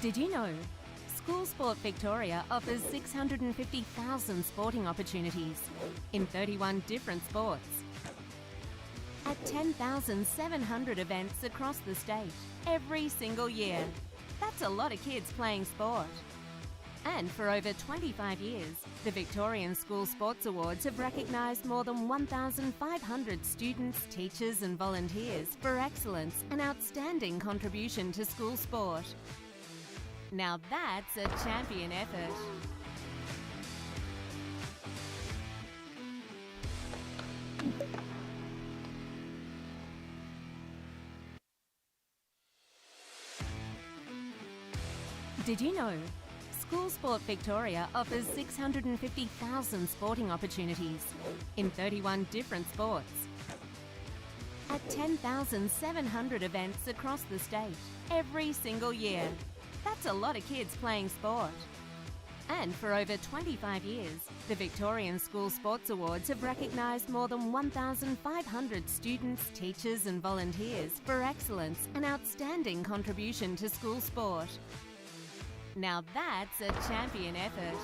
Did you know? School Sport Victoria offers 650,000 sporting opportunities in 31 different sports at 10,700 events across the state every single year. That's a lot of kids playing sport. And for over 25 years, the Victorian School Sports Awards have recognised more than 1,500 students, teachers and volunteers for excellence and outstanding contribution to school sport. Now that's a champion effort. Did you know? School Sport Victoria offers 650,000 sporting opportunities in 31 different sports at 10,700 events across the state every single year. That's a lot of kids playing sport. And for over 25 years, the Victorian School Sports Awards have recognised more than 1,500 students, teachers and volunteers for excellence and outstanding contribution to school sport. Now that's a champion effort.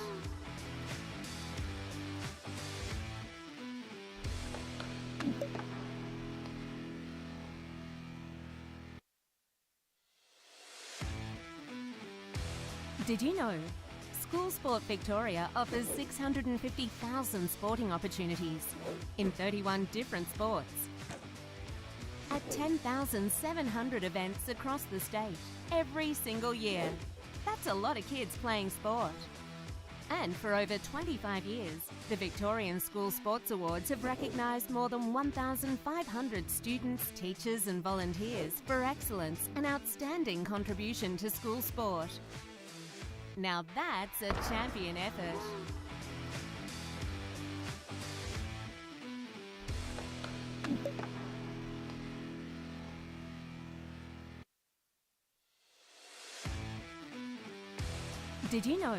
Did you know? School Sport Victoria offers 650,000 sporting opportunities in 31 different sports at 10,700 events across the state every single year. That's a lot of kids playing sport. And for over 25 years, the Victorian School Sports Awards have recognised more than 1,500 students, teachers and volunteers for excellence and outstanding contribution to school sport. Now that's a champion effort. Did you know?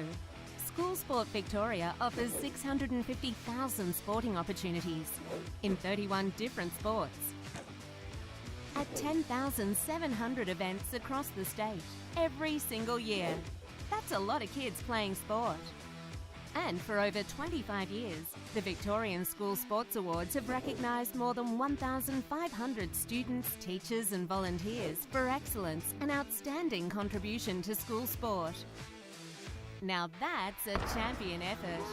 School Sport Victoria offers 650,000 sporting opportunities in 31 different sports at 10,700 events across the state every single year. That's a lot of kids playing sport. And for over 25 years, the Victorian School Sports Awards have recognised more than 1,500 students, teachers and volunteers for excellence and outstanding contribution to school sport. Now that's a champion effort.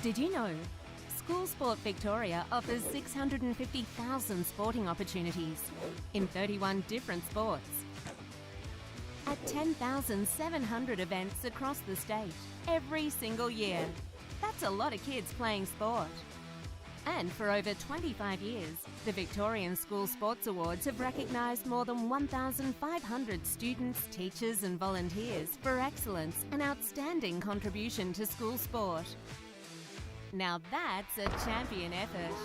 Did you know? School Sport Victoria offers 650,000 sporting opportunities in 31 different sports at 10,700 events across the state every single year. That's a lot of kids playing sport. And for over 25 years, the Victorian School Sports Awards have recognised more than 1,500 students, teachers and volunteers for excellence and outstanding contribution to school sport. Now that's a champion effort.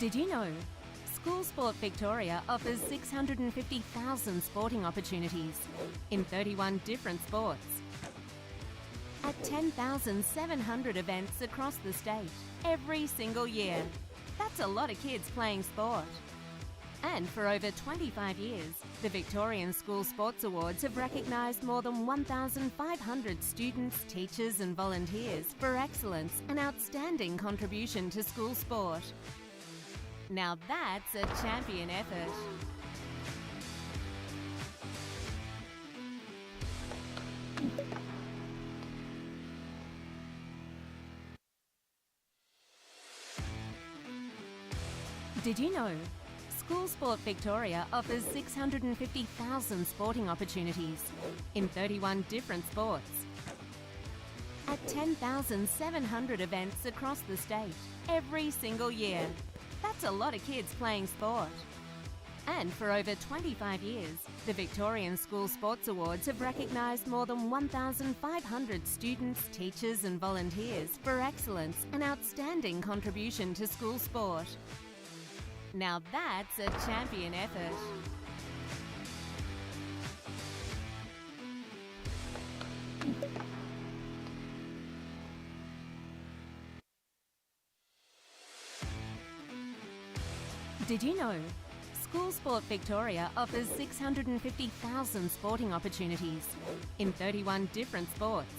Did you know? School Sport Victoria offers 650,000 sporting opportunities in 31 different sports at 10,700 events across the state every single year. That's a lot of kids playing sport. And for over 25 years, the Victorian School Sports Awards have recognised more than 1,500 students, teachers and volunteers for excellence and outstanding contribution to school sport. Now that's a champion effort. Did you know? School Sport Victoria offers 650,000 sporting opportunities in 31 different sports at 10,700 events across the state every single year. That's a lot of kids playing sport. And for over 25 years, the Victorian School Sports Awards have recognised more than 1,500 students, teachers and volunteers for excellence and outstanding contribution to school sport. Now that's a champion effort. Did you know? School Sport Victoria offers 650,000 sporting opportunities in 31 different sports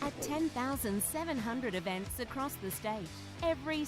at 10,700 events across the state. Every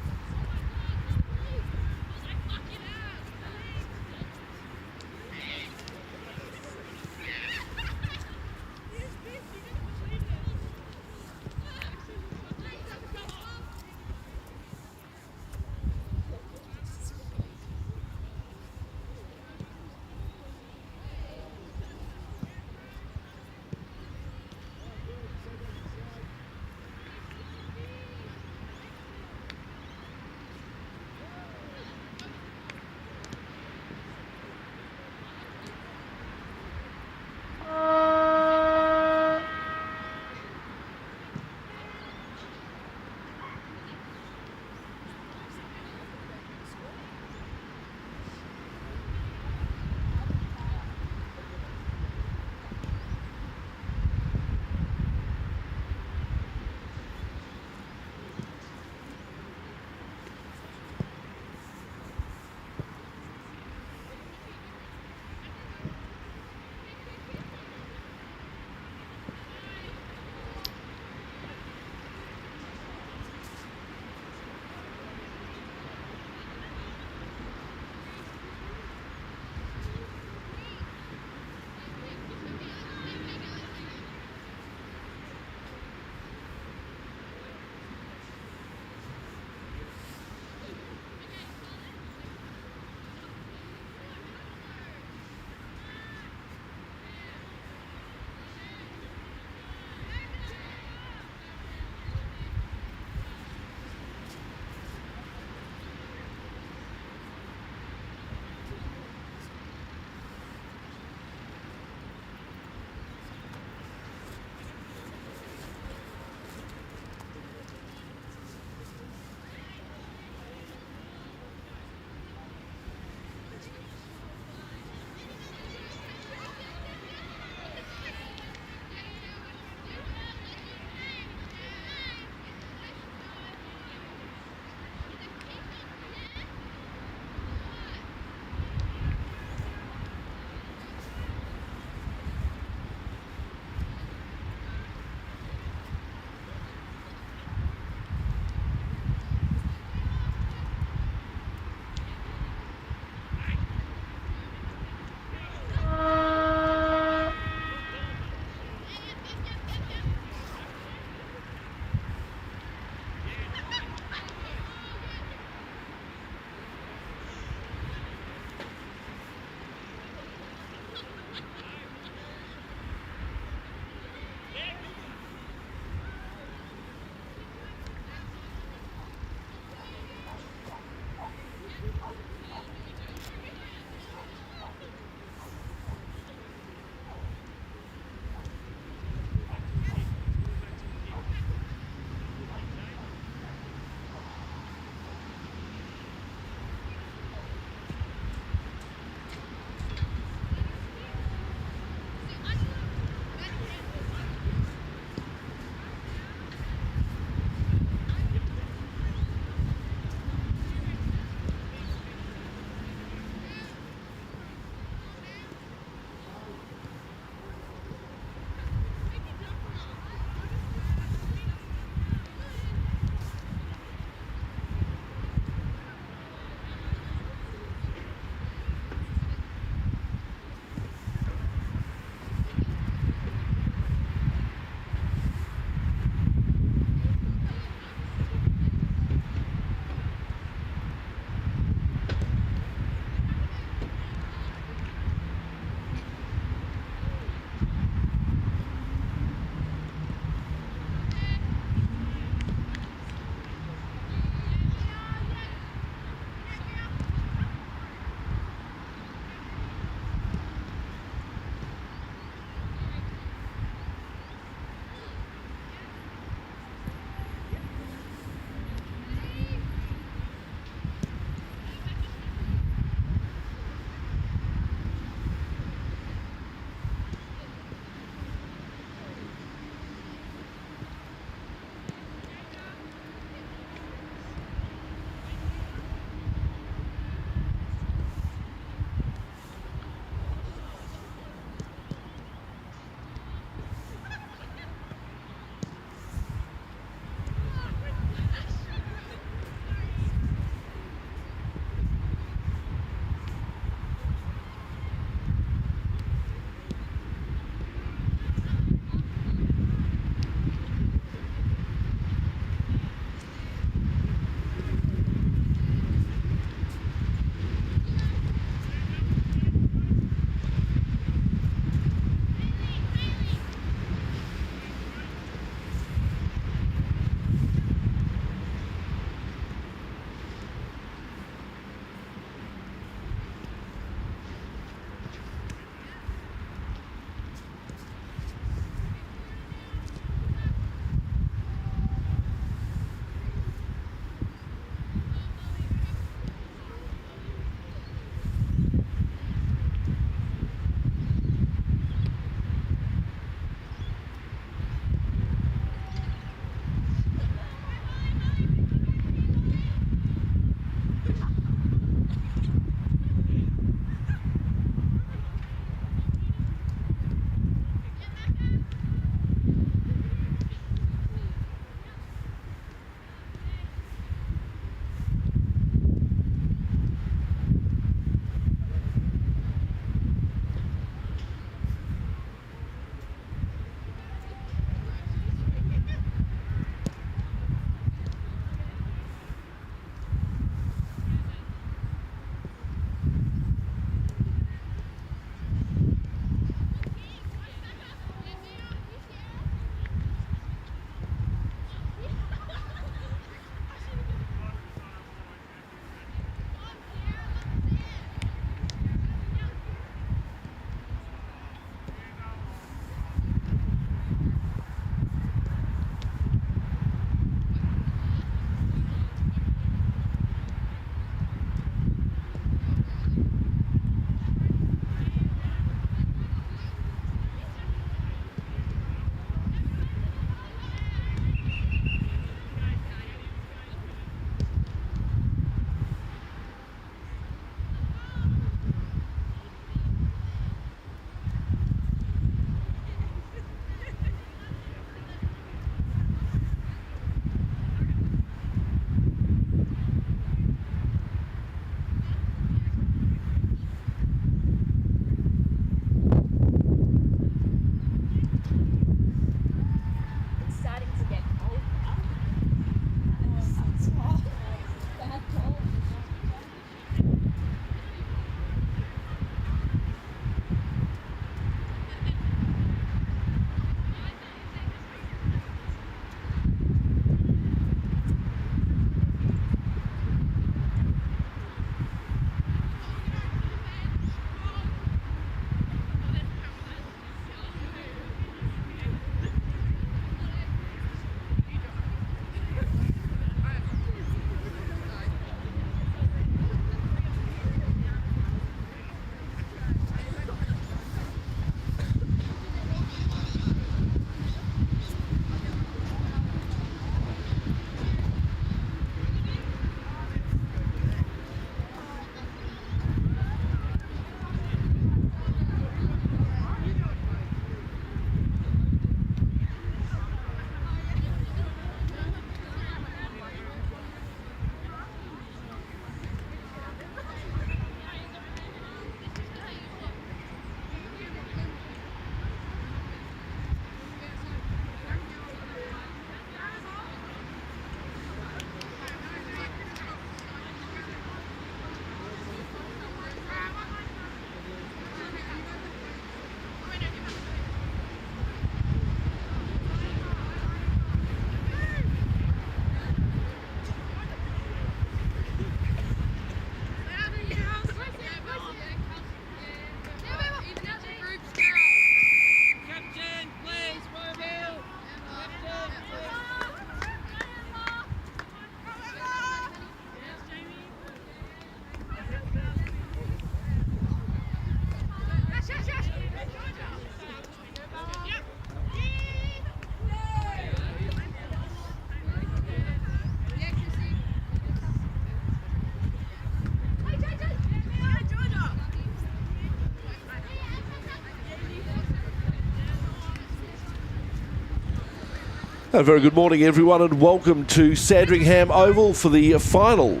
A very good morning, everyone, and welcome to Sandringham Oval for the final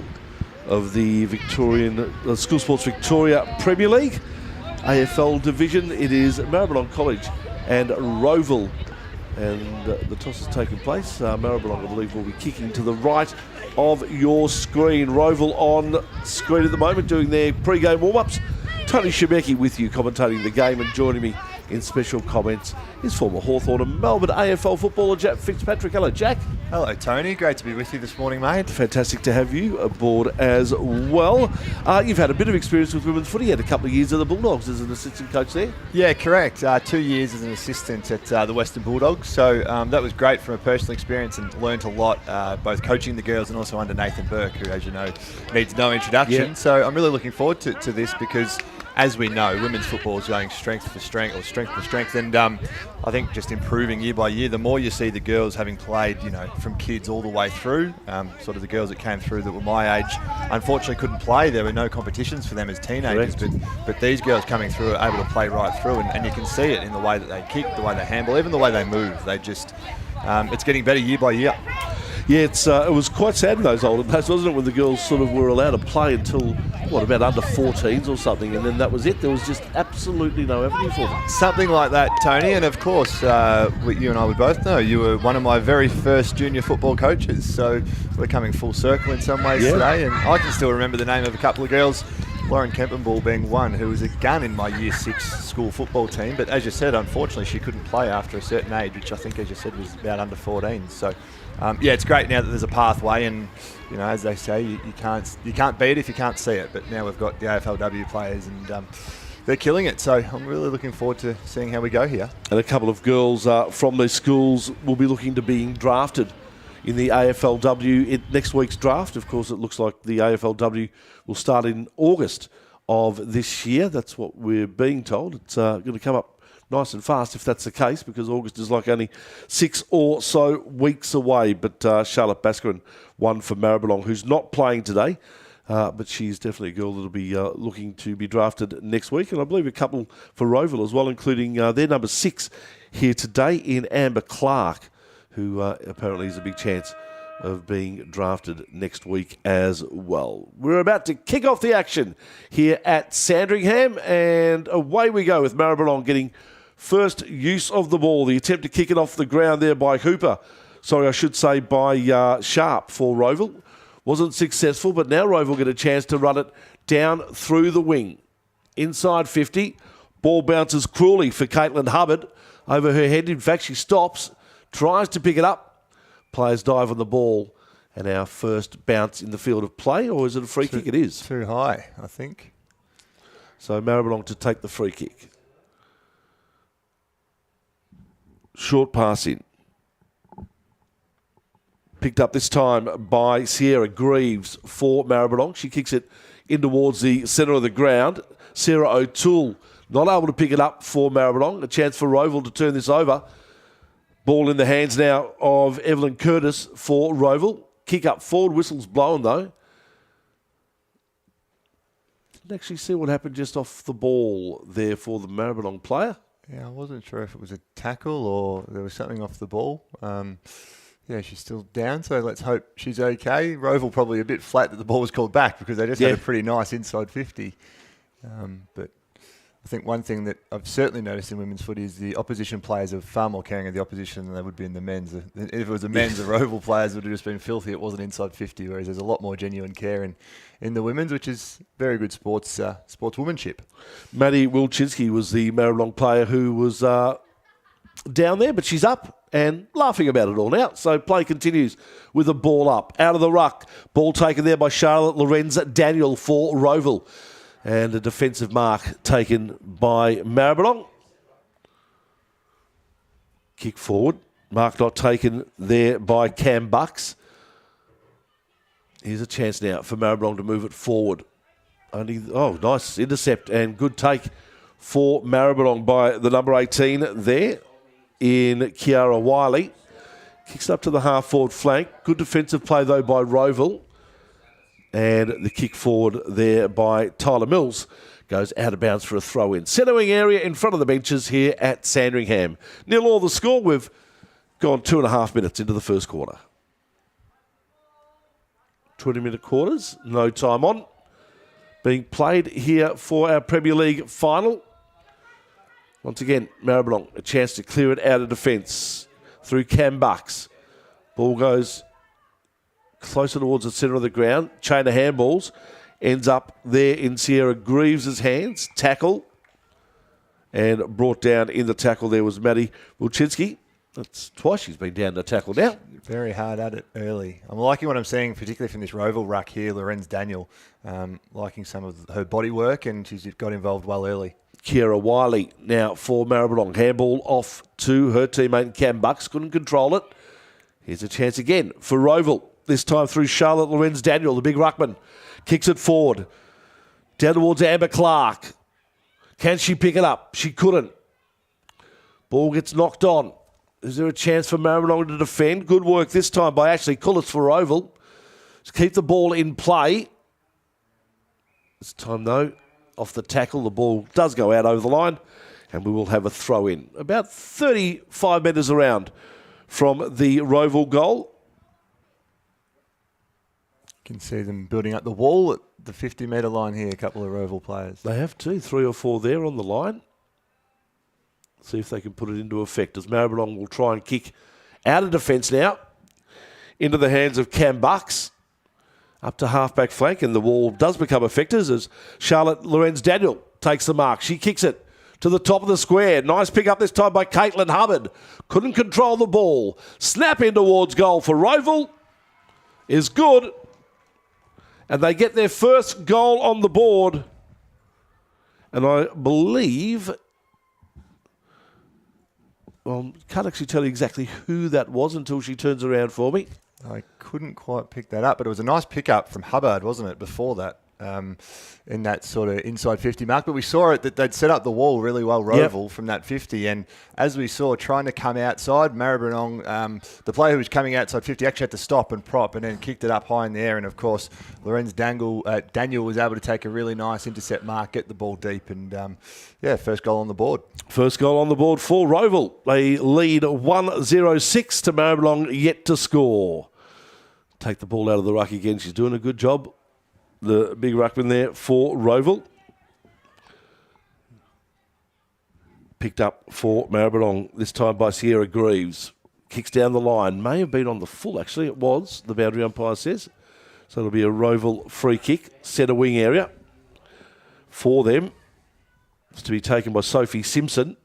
of the School Sports Victoria Premier League AFL division. It is Maribyrnong College and Rowville, and the toss has taken place. Maribyrnong, I believe, will be kicking to the right of your screen. Rowville on screen at the moment doing their pre-game warm-ups. Tony Shebeki with you commentating the game, and joining me in special comments is former Hawthorn and Melbourne AFL footballer Jack Fitzpatrick. Hello, Jack. Hello, Tony. Great to be with you this morning, mate. Fantastic to have you aboard as well. You've had a bit of experience with women's footy. You had a couple of years at the Bulldogs as an assistant coach there. Yeah, correct. 2 years as an assistant at the Western Bulldogs. So that was great from a personal experience, and learnt a lot, both coaching the girls and also under Nathan Burke, who, as you know, needs no introduction. Yeah. So I'm really looking forward to this because, as we know, women's football is going strength for strength. And I think just improving year by year. The more you see the girls having played, from kids all the way through, sort of the girls that came through that were my age, unfortunately couldn't play. There were no competitions for them as teenagers. But these girls coming through are able to play right through, and you can see it in the way that they kick, the way they handle, even the way they move. They just, it's getting better year by year. Yeah, it was quite sad in those older days, wasn't it, when the girls sort of were allowed to play until, about under 14s or something, and then that was it. There was just absolutely no avenue for them. Something like that, Tony, and of course, you and I would both know, you were one of my very first junior football coaches, so we're coming full circle in some ways today, and I can still remember the name of a couple of girls, Lauren Kempenball being one, who was a gun in my Year 6 school football team, but as you said, unfortunately, she couldn't play after a certain age, which I think, as you said, was about under 14, so... it's great now that there's a pathway, and as they say, you can't beat it if you can't see it. But now we've got the AFLW players, and they're killing it. So I'm really looking forward to seeing how we go here. And a couple of girls from these schools will be looking to being drafted in the AFLW in next week's draft. Of course, it looks like the AFLW will start in August of this year. That's what we're being told. It's going to come up nice and fast if that's the case, because August is like only 6 or so weeks away. But Charlotte Bascarin won for Maribyrnong, who's not playing today, but she's definitely a girl that'll be looking to be drafted next week. And I believe a couple for Rowville as well, including their number 6 here today in Amber Clark, who apparently has a big chance of being drafted next week as well. We're about to kick off the action here at Sandringham, and away we go with Maribyrnong getting first use of the ball. The attempt to kick it off the ground there by by Sharp for Rowville. Wasn't successful, but now Rowville get a chance to run it down through the wing. Inside 50, ball bounces cruelly for Caitlin Hubbard over her head. In fact, she stops, tries to pick it up. Players dive on the ball, and our first bounce in the field of play, or is it a free kick? It is. Too high, I think. So Maribyrnong to take the free kick. Short pass in. Picked up this time by Sierra Greaves for Maribyrnong. She kicks it in towards the centre of the ground. Sarah O'Toole not able to pick it up for Maribyrnong. A chance for Rowville to turn this over. Ball in the hands now of Evelyn Curtis for Rowville. Kick up forward, whistle's blown though. Didn't actually see what happened just off the ball there for the Maribyrnong player. Yeah, I wasn't sure if it was a tackle or there was something off the ball. She's still down, so let's hope she's okay. Rowville probably a bit flat that the ball was called back because they just had a pretty nice inside 50. But I think one thing that I've certainly noticed in women's footy is the opposition players are far more caring of the opposition than they would be in the men's. If it was the men's, the Rowville players would have just been filthy. It wasn't inside 50, whereas there's a lot more genuine care in the women's, which is very good sportswomanship. Maddie Wilczynski was the Maribyrnong player who was down there, but she's up and laughing about it all now. So play continues with the ball up. Out of the ruck. Ball taken there by Charlotte Lorenz Daniel for Rowville. And a defensive mark taken by Maribyrnong. Kick forward. Mark not taken there by Cam Bucks. Here's a chance now for Maribyrnong to move it forward. Nice intercept and good take for Maribyrnong by the number 18 there in Kiara Wiley. Kicks up to the half-forward flank. Good defensive play, though, by Rowville. And the kick forward there by Tyler Mills goes out of bounds for a throw-in. Centre wing area in front of the benches here at Sandringham. 0-0 the score. We've gone 2.5 minutes into the first quarter. 20-minute quarters, no time on. Being played here for our Premier League final. Once again, Maribyrnong, a chance to clear it out of defence through Cam Bucks. Ball goes closer towards the centre of the ground. Chain of handballs. Ends up there in Sierra Greaves' hands. Tackle. And brought down in the tackle there was Maddie Wilczynski. That's twice she's been down to tackle now. Very hard at it early. I'm liking what I'm seeing, particularly from this Rowville ruck here, Lorenz Daniel. Liking some of her body work, and she's got involved well early. Kiera Wiley now for Maribyrnong. Handball off to her teammate Cam Bucks. Couldn't control it. Here's a chance again for Rowville. This time through Charlotte Lorenz Daniel, the big ruckman. Kicks it forward. Down towards Amber Clark. Can she pick it up? She couldn't. Ball gets knocked on. Is there a chance for Maribyrnong to defend? Good work this time by Ashley Cullis for Rowville. Just keep the ball in play. This time, though, off the tackle, the ball does go out over the line, and we will have a throw in. About 35 metres around from the Rowville goal. You can see them building up the wall at the 50-metre line here, a couple of Rowville players. They have 3 or 4 there on the line. See if they can put it into effect as Maribyrnong will try and kick out of defence now into the hands of Cam Bucks up to half-back flank, and the wall does become effective as Charlotte Lorenz Daniel takes the mark. She kicks it to the top of the square. Nice pick up this time by Caitlin Hubbard. Couldn't control the ball. Snap in towards goal for Rowville is good, and they get their first goal on the board, and I believe... Well, can't actually tell you exactly who that was until she turns around for me. I couldn't quite pick that up, but it was a nice pickup from Hubbard, wasn't it, before that, in that sort of inside 50 mark. But we saw it that they'd set up the wall really well, Rowville, from that 50. And as we saw, trying to come outside, Maribyrnong, the player who was coming outside 50 actually had to stop and prop and then kicked it up high in the air. And, of course, Lorenz Daniel was able to take a really nice intercept mark, get the ball deep, and, first goal on the board. First goal on the board for Rowville. They lead 1-0-6 to Maribyrnong, yet to score. Take the ball out of the ruck again. She's doing a good job. The big ruckman there for Rowville. Picked up for Maribyrnong, this time by Sierra Greaves. Kicks down the line. May have been on the full, actually. It was, the boundary umpire says. So it'll be a Rowville free kick, centre wing area for them. It's to be taken by Sophie Simpson.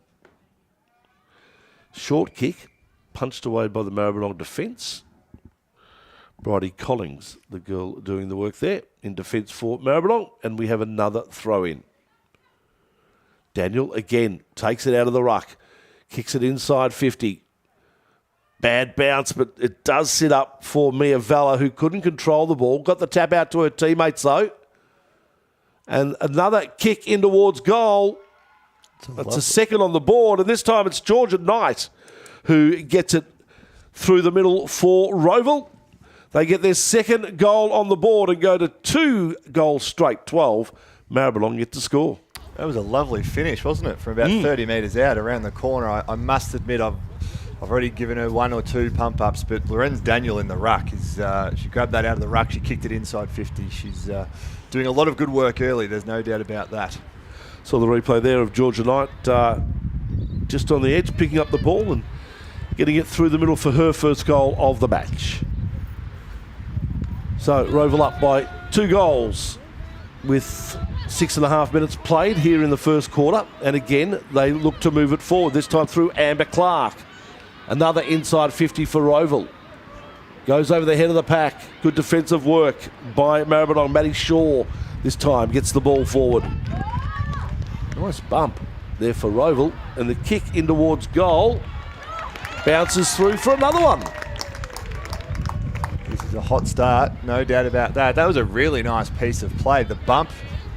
Short kick, punched away by the Maribyrnong defence. Bridie Collings, the girl doing the work there, in defence for Maribyrnong, and we have another throw-in. Daniel, again, takes it out of the ruck, kicks it inside 50. Bad bounce, but it does sit up for Mia Valla, who couldn't control the ball. Got the tap out to her teammates, though. And another kick in towards goal. That's a second on the board, and this time it's Georgia Knight who gets it through the middle for Rowville. They get their second goal on the board and go to 2 goals straight, 12. Maribyrnong get to score. That was a lovely finish, wasn't it? From about 30 metres out around the corner. I must admit I've already given her 1 or 2 pump-ups, but Lorenz Daniel in the ruck, she grabbed that out of the ruck, she kicked it inside 50. She's doing a lot of good work early, there's no doubt about that. Saw the replay there of Georgia Knight just on the edge, picking up the ball and getting it through the middle for her first goal of the match. So Rowville up by 2 goals with 6.5 minutes played here in the first quarter. And again, they look to move it forward, this time through Amber Clark. Another inside 50 for Rowville. Goes over the head of the pack. Good defensive work by Maribyrnong. Maddie Shaw this time gets the ball forward. Nice bump there for Rowville. And the kick in towards goal bounces through for another one. This is a hot start, no doubt about that. That was a really nice piece of play. The bump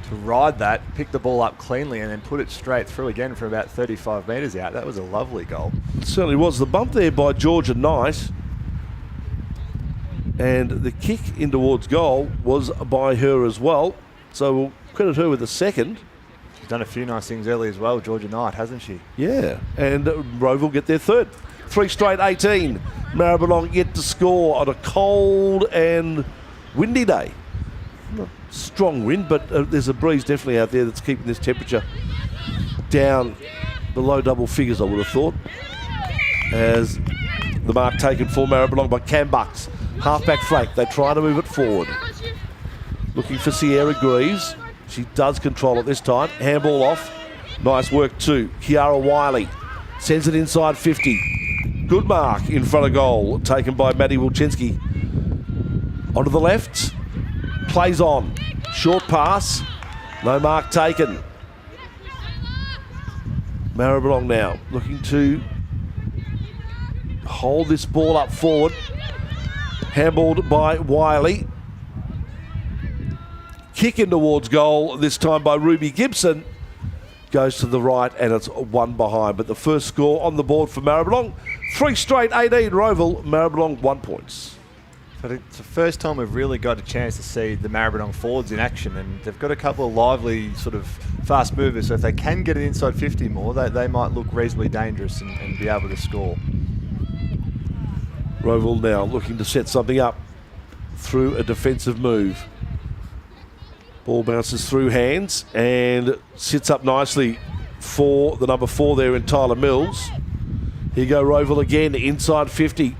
to ride that, pick the ball up cleanly and then put it straight through again from about 35 metres out. That was a lovely goal. It certainly was. The bump there by Georgia Knight, and the kick in towards goal was by her as well. So we'll credit her with the second. She's done a few nice things early as well, Georgia Knight, hasn't she? Yeah, and Rowville get their third. 3 straight 18. Maribyrnong yet to score on a cold and windy day. Not strong wind, but there's a breeze definitely out there that's keeping this temperature down below double figures, I would have thought. As the mark taken for Maribyrnong by Cam Bucks. Halfback flank, they try to move it forward. Looking for Sierra Greaves. She does control it this time. Handball off. Nice work too. Kiara Wiley sends it inside 50. Good mark in front of goal, taken by Maddie Wilczynski. Onto the left. Plays on. Short pass. No mark taken. Maribyrnong now looking to hold this ball up forward. Handballed by Wiley. Kick in towards goal, this time by Ruby Gibson. Goes to the right and it's one behind. But the first score on the board for Maribyrnong. 3 straight 18 Rowville. Maribyrnong 1 points. But it's the first time we've really got a chance to see the Maribyrnong forwards in action, and they've got a couple of lively sort of fast movers, so if they can get it inside 50 more, they might look reasonably dangerous and be able to score. Rowville now looking to set something up through a defensive move. Ball bounces through hands and sits up nicely for the number 4 there in Tyler Mills. Here go Rowville again, inside 50.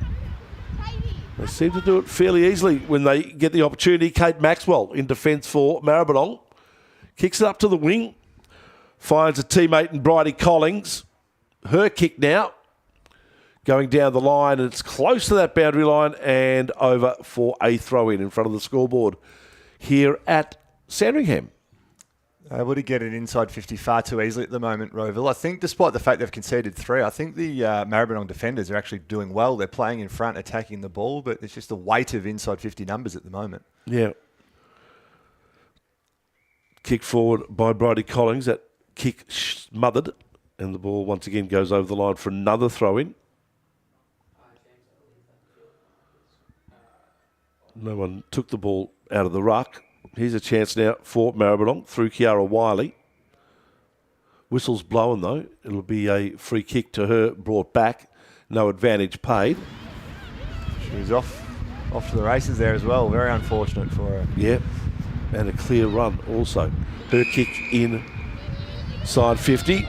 They seem to do it fairly easily when they get the opportunity. Kate Maxwell in defence for Maribyrnong. Kicks it up to the wing. Finds a teammate in Bridie Collings. Her kick now. Going down the line, and it's close to that boundary line and over for a throw-in in front of the scoreboard here at Sandringham. Able to get it inside 50 far too easily at the moment, Rowville. I think despite the fact they've conceded 3, I think the Maribyrnong defenders are actually doing well. They're playing in front, attacking the ball, but it's just the weight of inside 50 numbers at the moment. Yeah. Kick forward by Bridie Collings. That kick smothered, and the ball once again goes over the line for another throw-in. No one took the ball out of the ruck. Here's a chance now for Maribyrnong through Kiara Wiley. Whistle's blowing though. It'll be a free kick to her brought back. No advantage paid. She was off to the races there as well. Very unfortunate for her. Yeah, and a clear run also. Her kick inside 50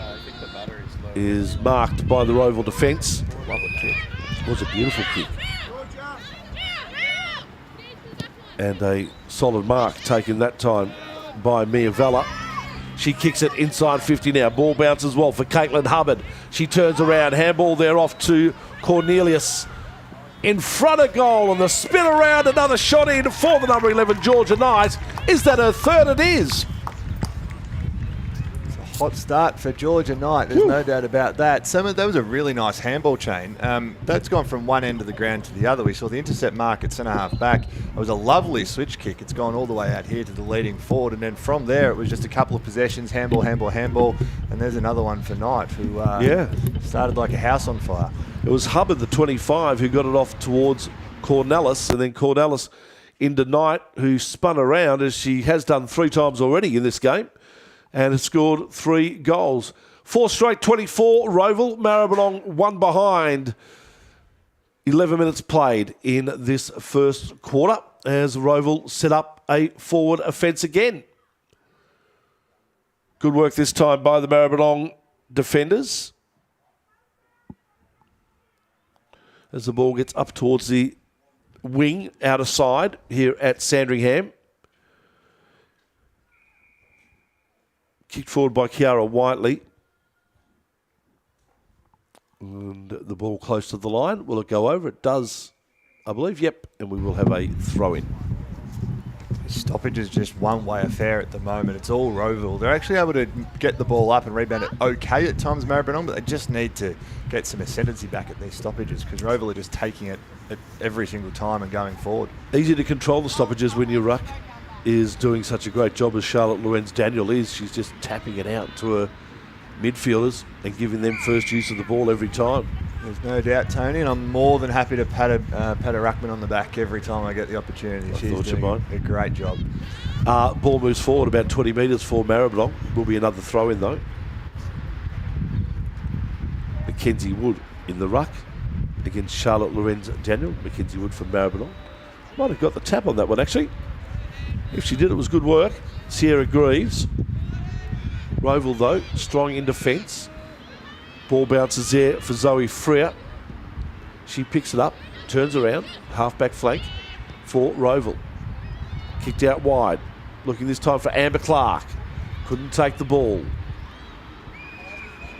is marked by the Rowville defence. Lovely kick. It was a beautiful kick. And a solid mark taken that time by Mia Vella. She kicks it inside 50 now. Ball bounces well for Caitlin Hubbard. She turns around. Handball there off to Cornelius. In front of goal, and the spin around. Another shot in for the number 11, Georgia Knight. Is that her third? It is. Hot start for Georgia Knight, there's no doubt about that. That was a really nice handball chain. That's gone from one end of the ground to the other. We saw the intercept mark at centre half back. It was a lovely switch kick. It's gone all the way out here to the leading forward, and then from there it was just a couple of possessions, handball, and there's another one for Knight, who started like a house on fire. It was Hubbard, the 25, who got it off towards Cornelis, and then Cornelis into Knight, who spun around, as she has done 3 times already in this game, and has scored 3 goals. 4 straight 24, Rowville. Maribyrnong 1 behind. 11 minutes played in this first quarter as Rowville set up a forward offence again. Good work this time by the Maribyrnong defenders. As the ball gets up towards the wing, outer side here at Sandringham. Kicked forward by Kiara Whiteley. And the ball close to the line. Will it go over? It does, I believe. Yep. And we will have a throw-in. Stoppage is just one-way affair at the moment. It's all Rowville. They're actually able to get the ball up and rebound it okay at times, Maribyrnong, but they just need to get some ascendancy back at these stoppages, because Rowville are just taking it at every single time and going forward. Easy to control the stoppages when your ruck is doing such a great job as Charlotte Lorenz-Daniel is. She's just tapping it out to her midfielders and giving them first use of the ball every time. There's no doubt, Tony, and I'm more than happy to pat a ruckman on the back every time I get the opportunity. She's doing a great job. Ball moves forward about 20 metres for Maribyrnong. Will be another throw in though. Mackenzie Wood in the ruck against Charlotte Lorenz Daniel. Mackenzie Wood from Maribyrnong. Might have got the tap on that one actually. If she did, it was good work. Sierra Greaves. Rowville though, strong in defence. Ball bounces there for Zoe Freer. She picks it up, turns around, half-back flank for Rowville. Kicked out wide. Looking this time for Amber Clark. Couldn't take the ball.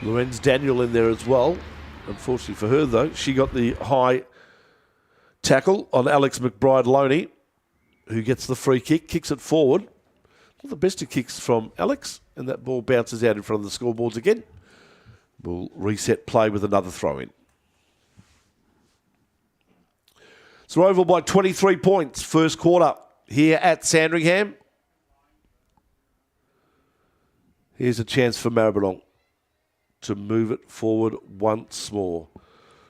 Lorenz Daniel in there as well. Unfortunately for her though, she got the high tackle on Alex McBride-Loney, who gets the free kick, kicks it forward. Not the best of kicks from Alex, and that ball bounces out in front of the scoreboards again. We'll reset play with another throw-in. So Rowville by 23 points, first quarter here at Sandringham. Here's a chance for Maribyrnong to move it forward once more.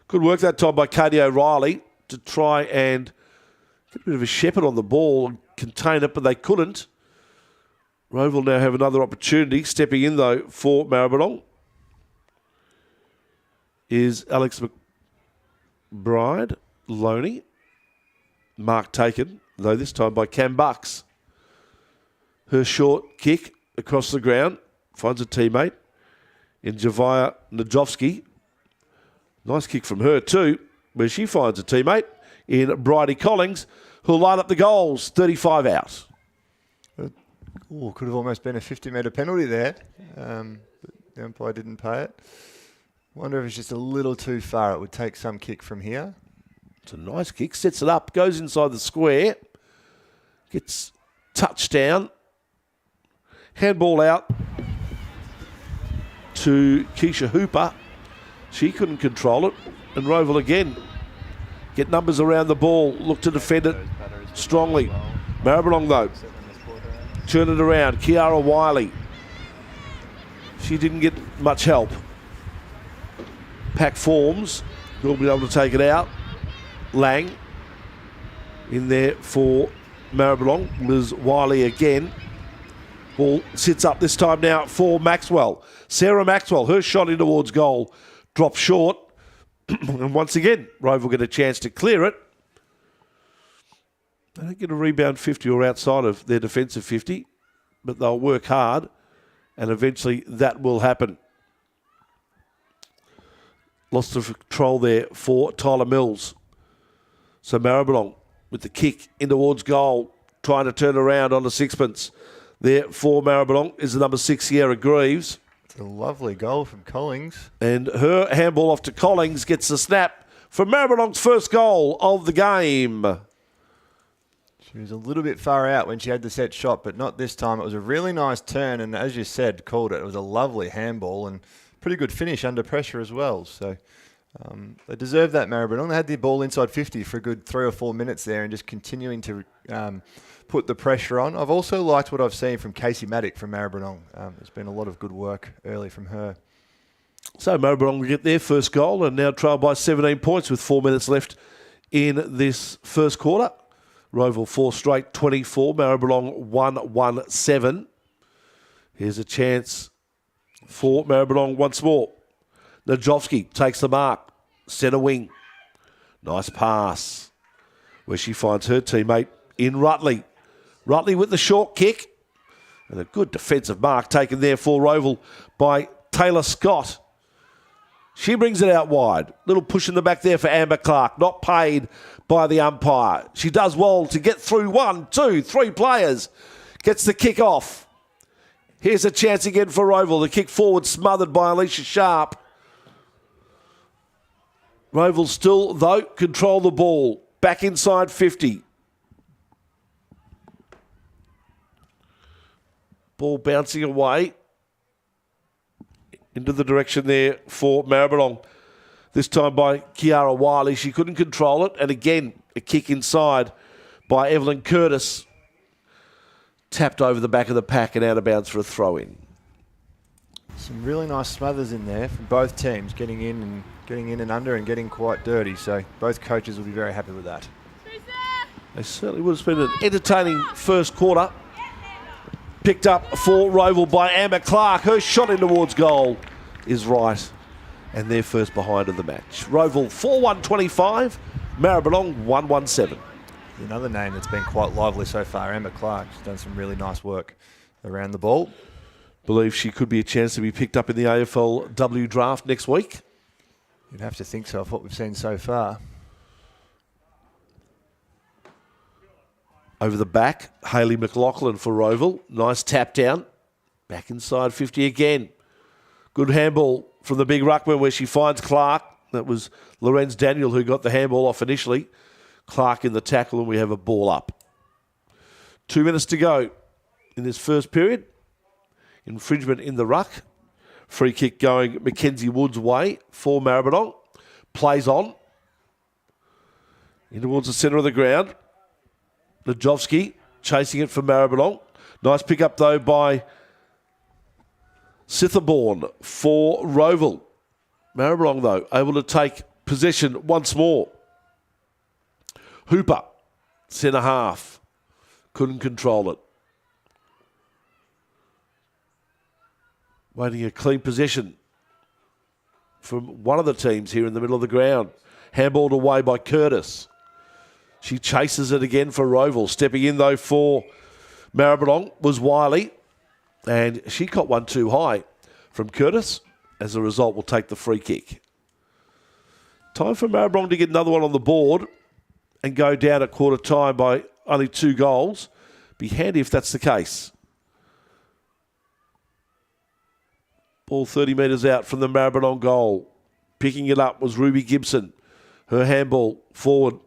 Good work that time by Katie O'Reilly to try and get a bit of a shepherd on the ball and contain it, but they couldn't. Rowville now have another opportunity. Stepping in, though, for Maribyrnong is Alex McBride-Loney. Mark taken, though this time by Cam Bucks. Her short kick across the ground finds a teammate in Javia Najovsky. Nice kick from her too, where she finds a teammate in Bridie Collings, who'll line up the goals. 35 out. Oh, could have almost been a 50-metre penalty there. But the umpire didn't pay it. Wonder if it's just a little too far. It would take some kick from here. It's a nice kick. Sets it up. Goes inside the square. Gets touchdown. Handball out to Keisha Hooper. She couldn't control it. And Rowville again get numbers around the ball. Look to defend it strongly. Maribyrnong though. Turn it around. Kiara Wiley. She didn't get much help. Pack forms. Will be able to take it out. Lang in there for Maribyrnong. Liz Wiley again. Ball sits up this time now for Maxwell. Sarah Maxwell, her shot in towards goal, drops short. And once again, Rowville get a chance to clear it. They don't get a rebound 50 or outside of their defensive 50, but they'll work hard, and eventually that will happen. Lost of control there for Tyler Mills. So Maribyrnong with the kick in towards goal, trying to turn around on the sixpence. There for Maribyrnong is the number 6, Sierra Greaves. It's a lovely goal from Collings. And her handball off to Collings gets the snap for Maribyrnong's first goal of the game. She was a little bit far out when she had the set shot, but not this time. It was a really nice turn, and as you said, called it. It was a lovely handball and pretty good finish under pressure as well. So they deserve that, Maribyrnong. They had the ball inside 50 for a good 3 or 4 minutes there and just continuing to put the pressure on. I've also liked what I've seen from Casey Maddock from Maribyrnong. There's been a lot of good work early from her. So Maribyrnong will get their first goal and now trail by 17 points with 4 minutes left in this first quarter. Rowville 4 straight, 24. Maribyrnong 1-1-7. Here's a chance for Maribyrnong once more. Najovsky takes the mark. Centre wing. Nice pass. Where she finds her teammate in Rutley. Rutley with the short kick. And a good defensive mark taken there for Rowville by Taylor Scott. She brings it out wide. Little push in the back there for Amber Clark. Not paid by the umpire. She does well to get through 1, 2, 3 players. Gets the kick off. Here's a chance again for Rowville. The kick forward smothered by Alicia Sharp. Rowville still, though, control the ball. Back inside 50. Ball bouncing away into the direction there for Maribyrnong. This time by Kiara Wiley. She couldn't control it. And again, a kick inside by Evelyn Curtis. Tapped over the back of the pack and out of bounds for a throw-in. Some really nice smothers in there from both teams, getting in and under and getting quite dirty. So both coaches will be very happy with that. They certainly would have been an entertaining first quarter Picked up for Rowville by Amber Clark. Her shot in towards goal is right. And they're first behind of the match. Rowville 4-1-25, Maribyrnong 1-1-7. Another name that's been quite lively so far, Emma Clark. She's done some really nice work around the ball. Believe she could be a chance to be picked up in the AFLW draft next week. You'd have to think so of what we've seen so far. Over the back, Hayley McLaughlin for Rowville. Nice tap down. Back inside 50 again. Good handball from the big ruckman where she finds Clark. That was Lorenz Daniel who got the handball off initially. Clark in the tackle and we have a ball up. 2 minutes to go in this first period. Infringement in the ruck. Free kick going Mackenzie Woods' way for Maribyrnong. Plays on. In towards the centre of the ground. Najovsky chasing it for Maribyrnong. Nice pick up though by Sitherbourne for Rowville. Maribyrnong though able to take possession once more. Hooper, centre half. Couldn't control it. Waiting a clean possession from one of the teams here in the middle of the ground. Handballed away by Curtis. She chases it again for Rowville. Stepping in, though, for Maribyrnong was Wiley. And she caught one too high from Curtis. As a result, will take the free kick. Time for Maribyrnong to get another one on the board and go down at quarter time by only 2 goals. Be handy if that's the case. Ball 30 metres out from the Maribyrnong goal. Picking it up was Ruby Gibson. Her handball forward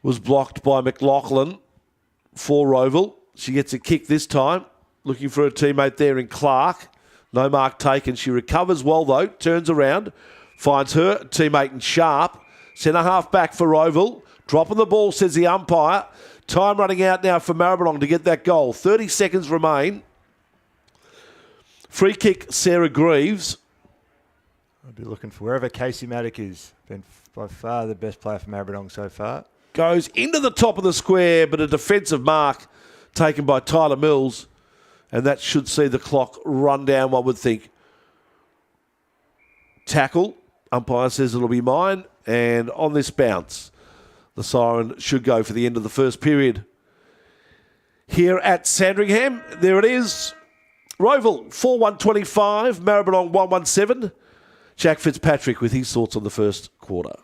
was blocked by McLaughlin for Rowville. She gets a kick this time. Looking for her teammate there in Clark. No mark taken. She recovers well, though. Turns around. Finds her teammate in Sharp. Centre half back for Rowville. Dropping the ball, says the umpire. Time running out now for Maribyrnong to get that goal. 30 seconds remain. Free kick, Sarah Greaves. I'd be looking for wherever Casey Maddock is. Been by far the best player for Maribyrnong so far. Goes into the top of the square, but a defensive mark taken by Tyler Mills. And that should see the clock run down, one would think. Tackle. Umpire says it'll be mine. And on this bounce, the siren should go for the end of the first period. Here at Sandringham, there it is. Rowville 4-1-25, Maribyrnong 1-1-7. Jack Fitzpatrick with his thoughts on the first quarter.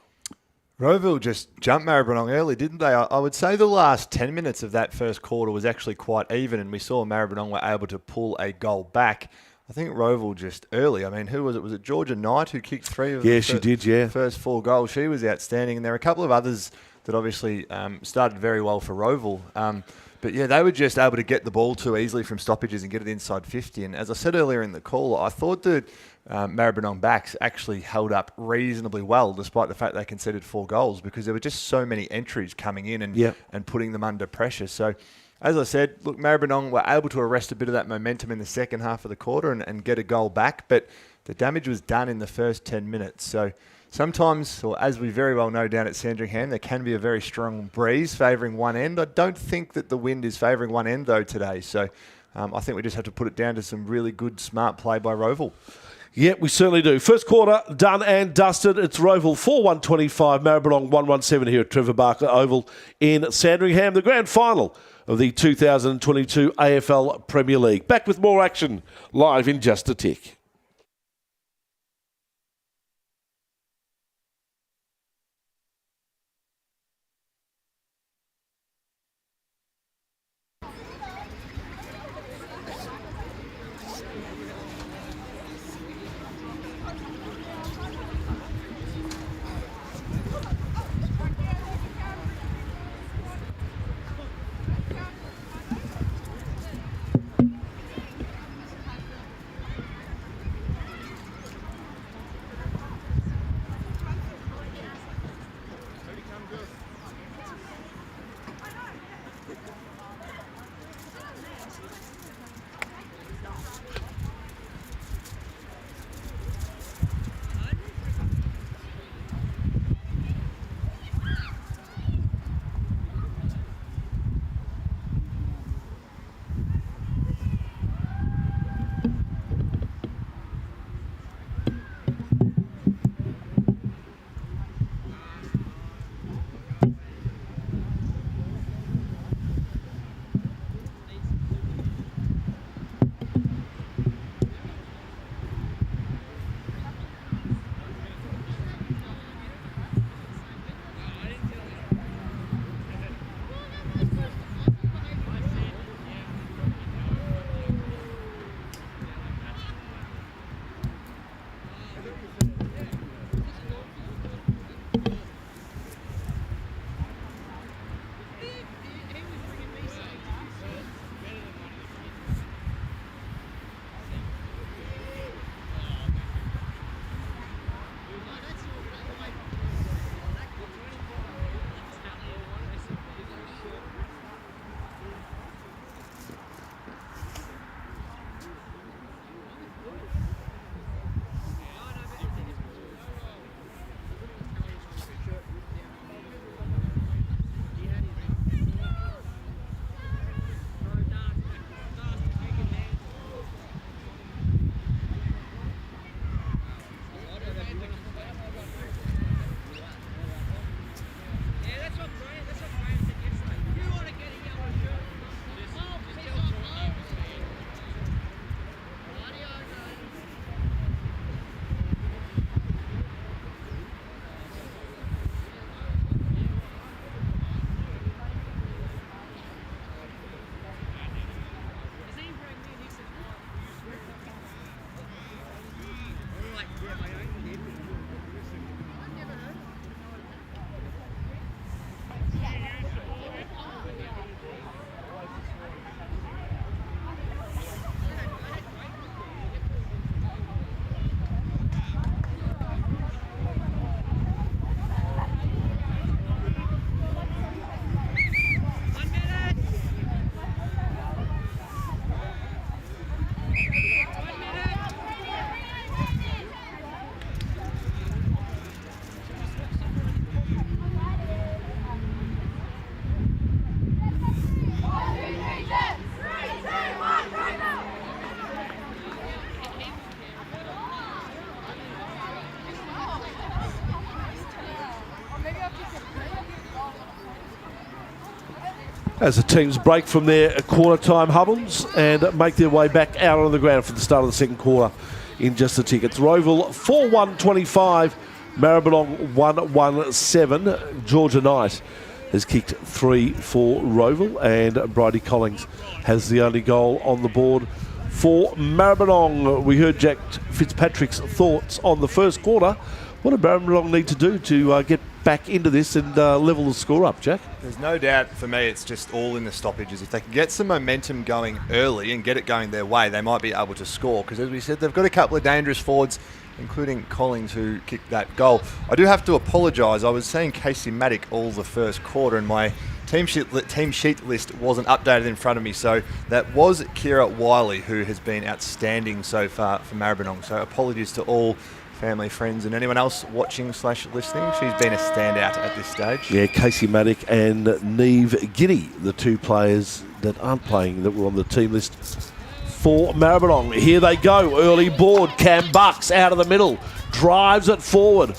Rowville just jumped Maribyrnong early, didn't they? I would say the last 10 minutes of that first quarter was actually quite even, and we saw Maribyrnong were able to pull a goal back. I think Rowville just early. I mean, who was it? Was it Georgia Knight who kicked 3 of the first 4 goals? She was outstanding, and there were a couple of others that obviously started very well for Rowville. But yeah, they were just able to get the ball too easily from stoppages and get it inside 50. And as I said earlier in the call, I thought that Maribyrnong backs actually held up reasonably well, despite the fact they conceded 4 goals, because there were just so many entries coming in and putting them under pressure. So, as I said, look, Maribyrnong were able to arrest a bit of that momentum in the second half of the quarter and get a goal back, but the damage was done in the first 10 minutes. So sometimes, or as we very well know down at Sandringham, there can be a very strong breeze favouring one end. I don't think that the wind is favouring one end, though, today. So I think we just have to put it down to some really good, smart play by Rowville. Yeah, we certainly do. First quarter done and dusted. It's Rowville 4-1-25, Maribyrnong 1-1-7 here at Trevor Barker Oval in Sandringham, the grand final of the 2022 AFL Premier League. Back with more action live in just a tick. As the teams break from their quarter time huddles and make their way back out on the ground for the start of the second quarter in just the tickets. Rowville 4-1-25, Maribyrnong 1-1-7. Georgia Knight has kicked 3 for Rowville, and Bridie Collings has the only goal on the board for Maribyrnong. We heard Jack Fitzpatrick's thoughts on the first quarter. What did Maribyrnong need to do to get back into this and level the score up, Jack? There's no doubt for me it's just all in the stoppages. If they can get some momentum going early and get it going their way, they might be able to score, because as we said, they've got a couple of dangerous forwards, including Collins, who kicked that goal. I do have to apologise. I was saying Casey Maddock all the first quarter, and my team sheet list wasn't updated in front of me, so that was Kira Wiley, who has been outstanding so far for Maribyrnong. So apologies to all family, friends, and anyone else watching / listening. She's been a standout at this stage. Yeah, Casey Maddock and Neve Giddy, the two players that aren't playing that were on the team list for Maribyrnong. Here they go, early board. Cam Bucks out of the middle, drives it forward.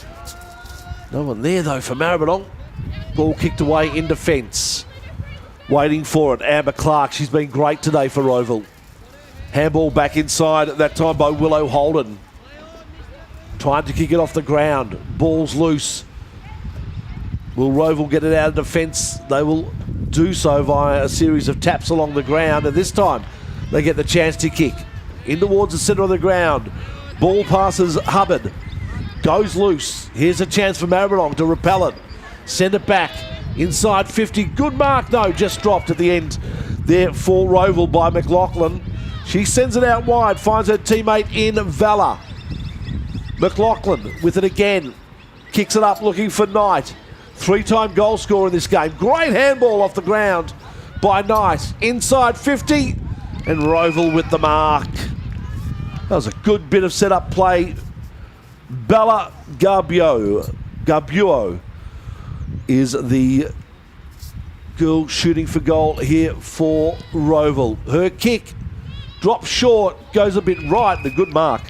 No one there though for Maribyrnong. Ball kicked away in defence. Waiting for it, Amber Clark. She's been great today for Rowville. Handball back inside, at that time by Willow Holden. Trying to kick it off the ground. Ball's loose. Will Rowville get it out of defence? They will do so via a series of taps along the ground, and this time they get the chance to kick in towards the centre of the ground. Ball passes Hubbard. Goes loose. Here's a chance for Maribyrnong to repel it. Send it back. Inside 50. Good mark. No, just dropped at the end there for Rowville by McLaughlin. She sends it out wide. Finds her teammate in Valor. McLaughlin with it again. Kicks it up looking for Knight. 3-time goal scorer in this game. Great handball off the ground by Knight. Inside 50. And Rowville with the mark. That was a good bit of set-up play. Bella Garbuo is the girl shooting for goal here for Rowville. Her kick drops short, goes a bit right, and a good mark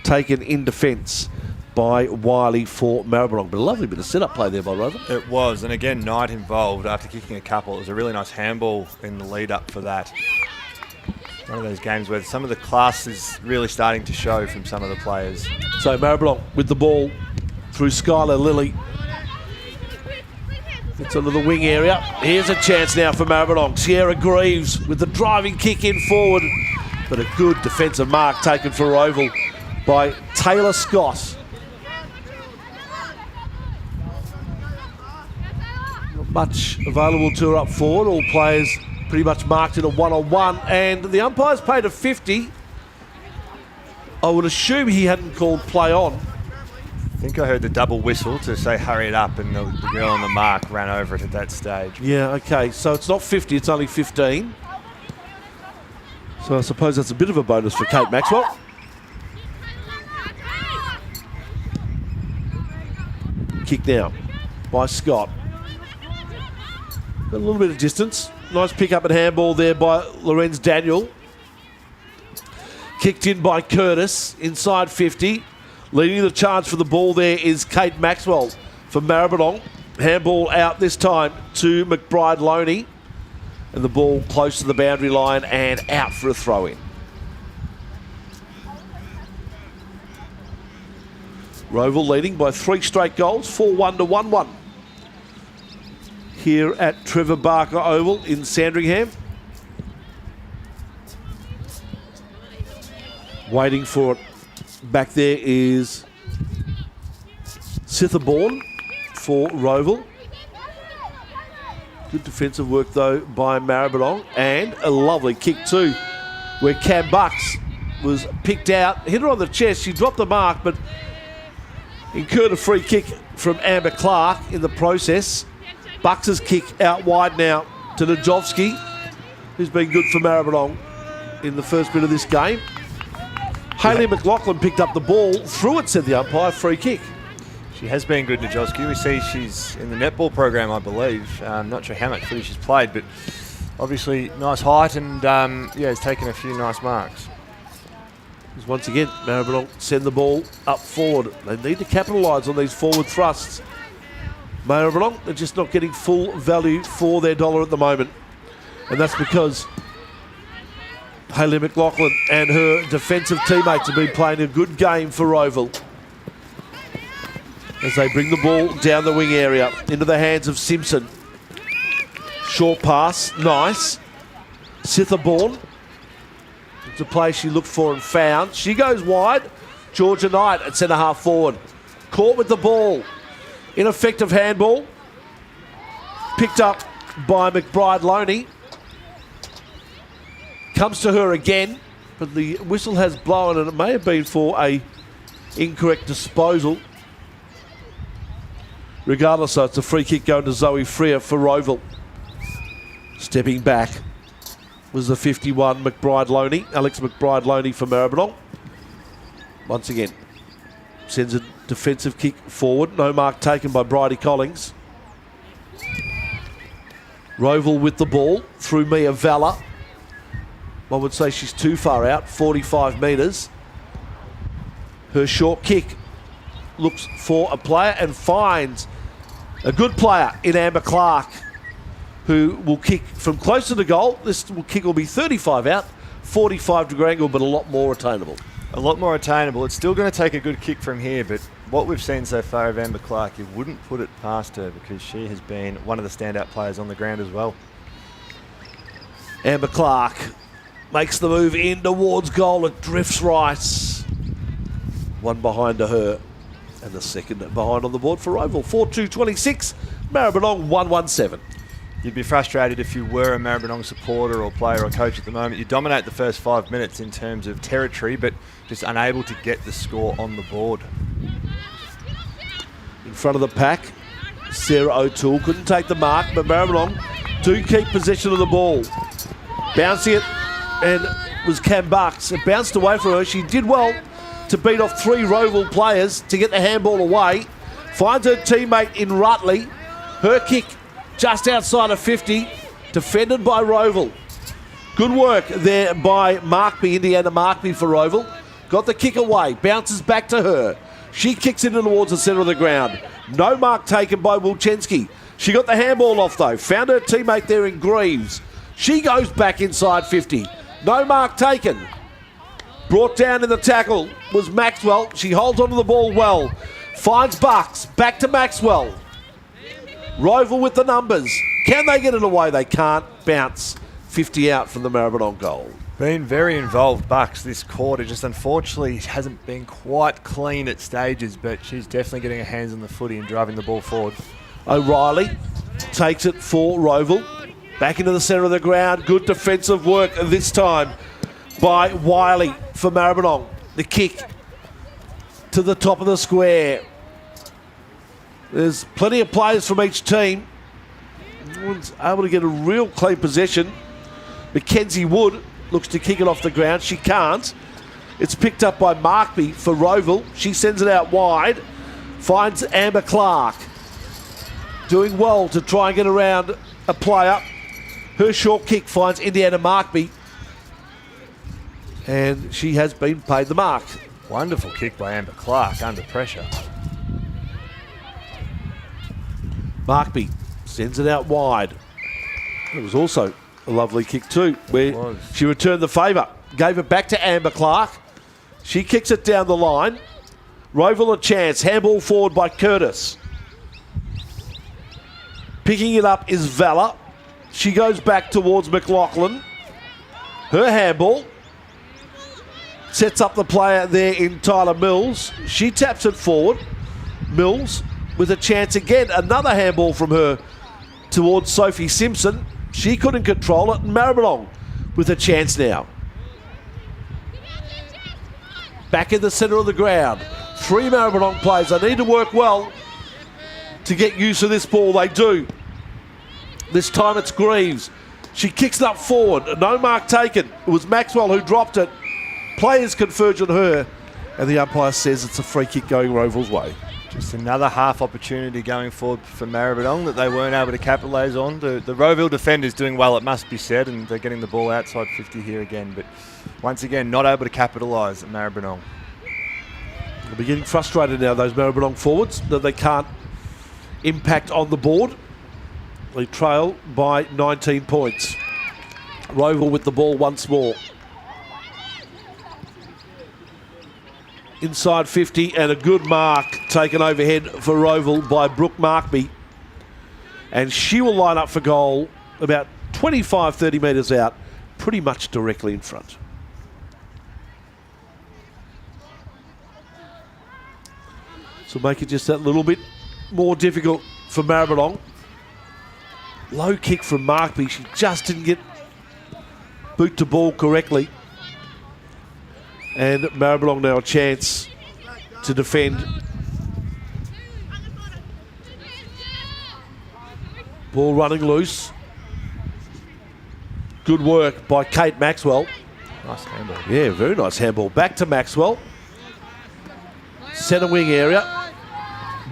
taken in defence by Wiley for Maribyrnong. But a lovely bit of set-up play there by Rowville. It was, and again, Knight involved after kicking a couple. It was a really nice handball in the lead-up for that. One of those games where some of the class is really starting to show from some of the players. So Maribyrnong with the ball through Skylar Lilly. It's under the wing area. Here's a chance now for Maribyrnong. Sierra Greaves with the driving kick in forward. But a good defensive mark taken for Rowville by Taylor Scott. much available to her up forward. All players pretty much marked in a one-on-one, and the umpire's paid a 50. I would assume he hadn't called play on. I think I heard the double whistle to say hurry it up, and the girl on the mark ran over it at that stage. Yeah, okay, so it's not 50, it's only 15. So I suppose that's a bit of a bonus for Kate Maxwell. Kick now by Scott. Got a little bit of distance. Nice pick up at handball there by Lorenz Daniel. Kicked in by Curtis, inside 50. Leading the charge for the ball there is Kate Maxwell for Maribyrnong. Handball out this time to McBride Loney. And the ball close to the boundary line and out for a throw-in. Rowville leading by 3 straight goals, 4-1 to 1-1. Here at Trevor Barker Oval in Sandringham. Waiting for it. Back there is Sitherbourne for Rowville. Good defensive work though by Maribyrnong, and a lovely kick too, where Cam Bucks was picked out, hit her on the chest. She dropped the mark, but incurred a free kick from Amber Clark in the process. Bucks' kick out wide now to Najovsky, who's been good for Maribyrnong in the first bit of this game. Hayley McLaughlin picked up the ball, threw it, said the umpire, free kick. She has been good, Najovsky. We see she's in the netball program, I believe. Not sure how much footy she's played, but obviously nice height and has taken a few nice marks. Once again, Maribyrnong send the ball up forward. They need to capitalise on these forward thrusts. Maribyrnong, they're just not getting full value for their dollar at the moment. And that's because Hayley McLaughlin and her defensive teammates have been playing a good game for Rowville. As they bring the ball down the wing area into the hands of Simpson. Short pass, nice. Sitherbourne. It's a play she looked for and found. She goes wide. Georgia Knight at centre half forward. Caught with the ball. Ineffective handball. Picked up by McBride Loney. Comes to her again, but the whistle has blown, and it may have been for a incorrect disposal. Regardless, so it's a free kick going to Zoe Freer for Rowville. Stepping back was the 51 McBride Loney, Alex McBride Loney for Maribyrnong. Once again, sends a defensive kick forward. No mark taken by Bridie Collings. Rowville with the ball through Mia Valla. I would say she's too far out, 45 metres. Her short kick looks for a player and finds a good player in Amber Clark, who will kick from closer to goal. This kick will be 35 out, 45-degree angle, but a lot more attainable. A lot more attainable. It's still going to take a good kick from here, but what we've seen so far of Amber Clark, you wouldn't put it past her because she has been one of the standout players on the ground as well. Amber Clark makes the move in towards goal. It drifts right. One behind to her. And the second behind on the board for Rowville. 4-2-26. Maribyrnong 1-1-7. You'd be frustrated if you were a Maribyrnong supporter or player or coach at the moment. You dominate the first 5 minutes in terms of territory, but just unable to get the score on the board. In front of the pack, Sarah O'Toole couldn't take the mark, but Maribyrnong do keep possession of the ball. Bouncing it, and it was Cam Bucks. It bounced away from her. She did well to beat off 3 Rowville players to get the handball away. Finds her teammate in Rutley. Her kick just outside of 50, defended by Rowville. Good work there by Markby, Indiana Markby for Rowville. Got the kick away, bounces back to her. She kicks it towards the centre of the ground. No mark taken by Wilczynski. She got the handball off though, found her teammate there in Greaves. She goes back inside 50. No mark taken. Brought down in the tackle was Maxwell. She holds onto the ball well. Finds Bucks. Back to Maxwell. Rowville with the numbers. Can they get it away? They can't. Bounce. 50 out from the Maribyrnong goal. Been very involved, Bucks, this quarter. Just unfortunately hasn't been quite clean at stages, but she's definitely getting her hands on the footy and driving the ball forward. O'Reilly takes it for Rowville. Back into the centre of the ground. Good defensive work this time by Wiley for Maribyrnong. The kick to the top of the square. There's plenty of players from each team. One's able to get a real clean possession. Mackenzie Wood looks to kick it off the ground. She can't. It's picked up by Markby for Rowville. She sends it out wide. Finds Amber Clark. Doing well to try and get around a player. Her short kick finds Indiana Markby. And she has been paid the mark. Wonderful kick by Amber Clark under pressure. Markby sends it out wide. It was also a lovely kick too, where she returned the favour. Gave it back to Amber Clark. She kicks it down the line. Rowville a chance. Handball forward by Curtis. Picking it up is Vella. She goes back towards McLaughlin. Her handball. Sets up the player there in Tyler Mills. She taps it forward. Mills with a chance again. Another handball from her towards Sophie Simpson. She couldn't control it. And Maribyrnong with a chance now. Back in the centre of the ground. 3 Maribyrnong players. They need to work well to get used to this ball. They do. This time it's Greaves. She kicks it up forward. No mark taken. It was Maxwell who dropped it. Players converge on her. And the umpire says it's a free kick going Rowville's way. Just another half opportunity going forward for Maribyrnong that they weren't able to capitalise on. The Rowville defenders doing well, it must be said, and they're getting the ball outside 50 here again. But once again, not able to capitalise at Maribyrnong. They'll be getting frustrated now, those Maribyrnong forwards, that they can't impact on the board. They trail by 19 points. Rowville with the ball once more. Inside 50 and a good mark taken overhead for Rowville by Brooke Markby. And she will line up for goal about 25, 30 metres out, pretty much directly in front. So make it just that little bit more difficult for Maribyrnong. Low kick from Markby. She just didn't get boot to ball correctly. And Maribyrnong now a chance to defend. Ball running loose. Good work by Kate Maxwell. Nice handball. Yeah, very nice handball. Back to Maxwell. Centre wing area.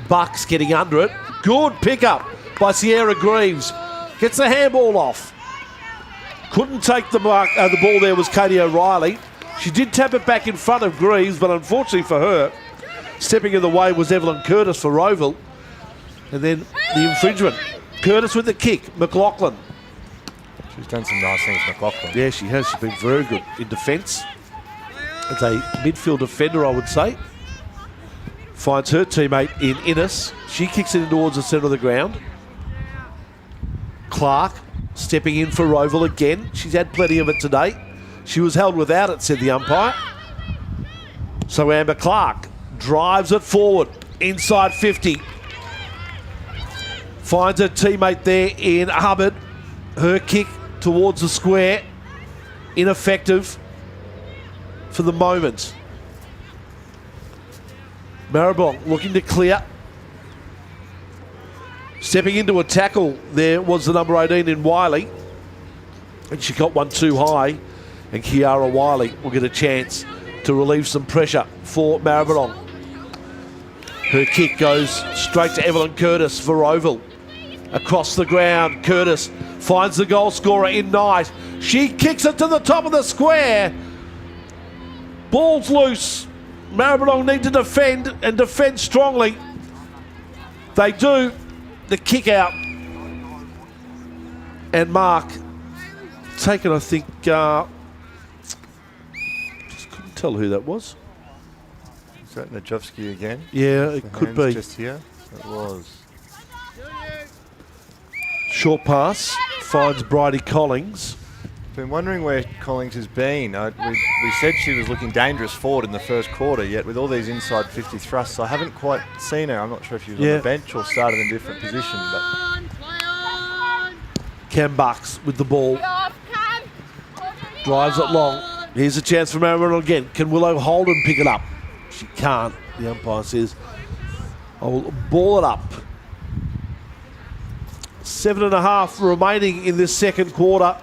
Bucks getting under it. Good pickup by Sierra Greaves. Gets the handball off. Couldn't take the ball there was Katie O'Reilly. She did tap it back in front of Greaves, but unfortunately for her, stepping in the way was Evelyn Curtis for Rowville. And then the infringement. Curtis with the kick. McLaughlin. She's done some nice things, McLaughlin. Yeah, she has. She's been very good in defence. As a midfield defender, I would say. Finds her teammate in Innes. She kicks it in towards the centre of the ground. Clark stepping in for Rowville again. She's had plenty of it today. She was held without it, said the umpire. So Amber Clark drives it forward. Inside 50. Finds her teammate there in Hubbard. Her kick towards the square. Ineffective for the moment. Maribyrnong looking to clear. Stepping into a tackle there was the number 18 in Wiley. And she got one too high. And Kiara Wiley will get a chance to relieve some pressure for Maribyrnong. Her kick goes straight to Evelyn Curtis for Rowville. Across the ground, Curtis finds the goal scorer in Knight. She kicks it to the top of the square. Ball's loose. Maribyrnong need to defend and defend strongly. They do. The kick out. And Mark taken, I think, just couldn't tell who that was. Is that Najovsky again? Yeah, it could be. Just here? It was. Short pass finds Bridie Collings. Been wondering where Collings has been. We said she was looking dangerous forward in the first quarter, yet with all these inside 50 thrusts, I haven't quite seen her. I'm not sure if she was on the bench or started in a different position, but Cam Bucks with the ball. Drives it long. Here's a chance for Maribyrnong again. Can Willow Holden pick it up? She can't. The umpire says, I'll ball it up. 7.5 remaining in this second quarter.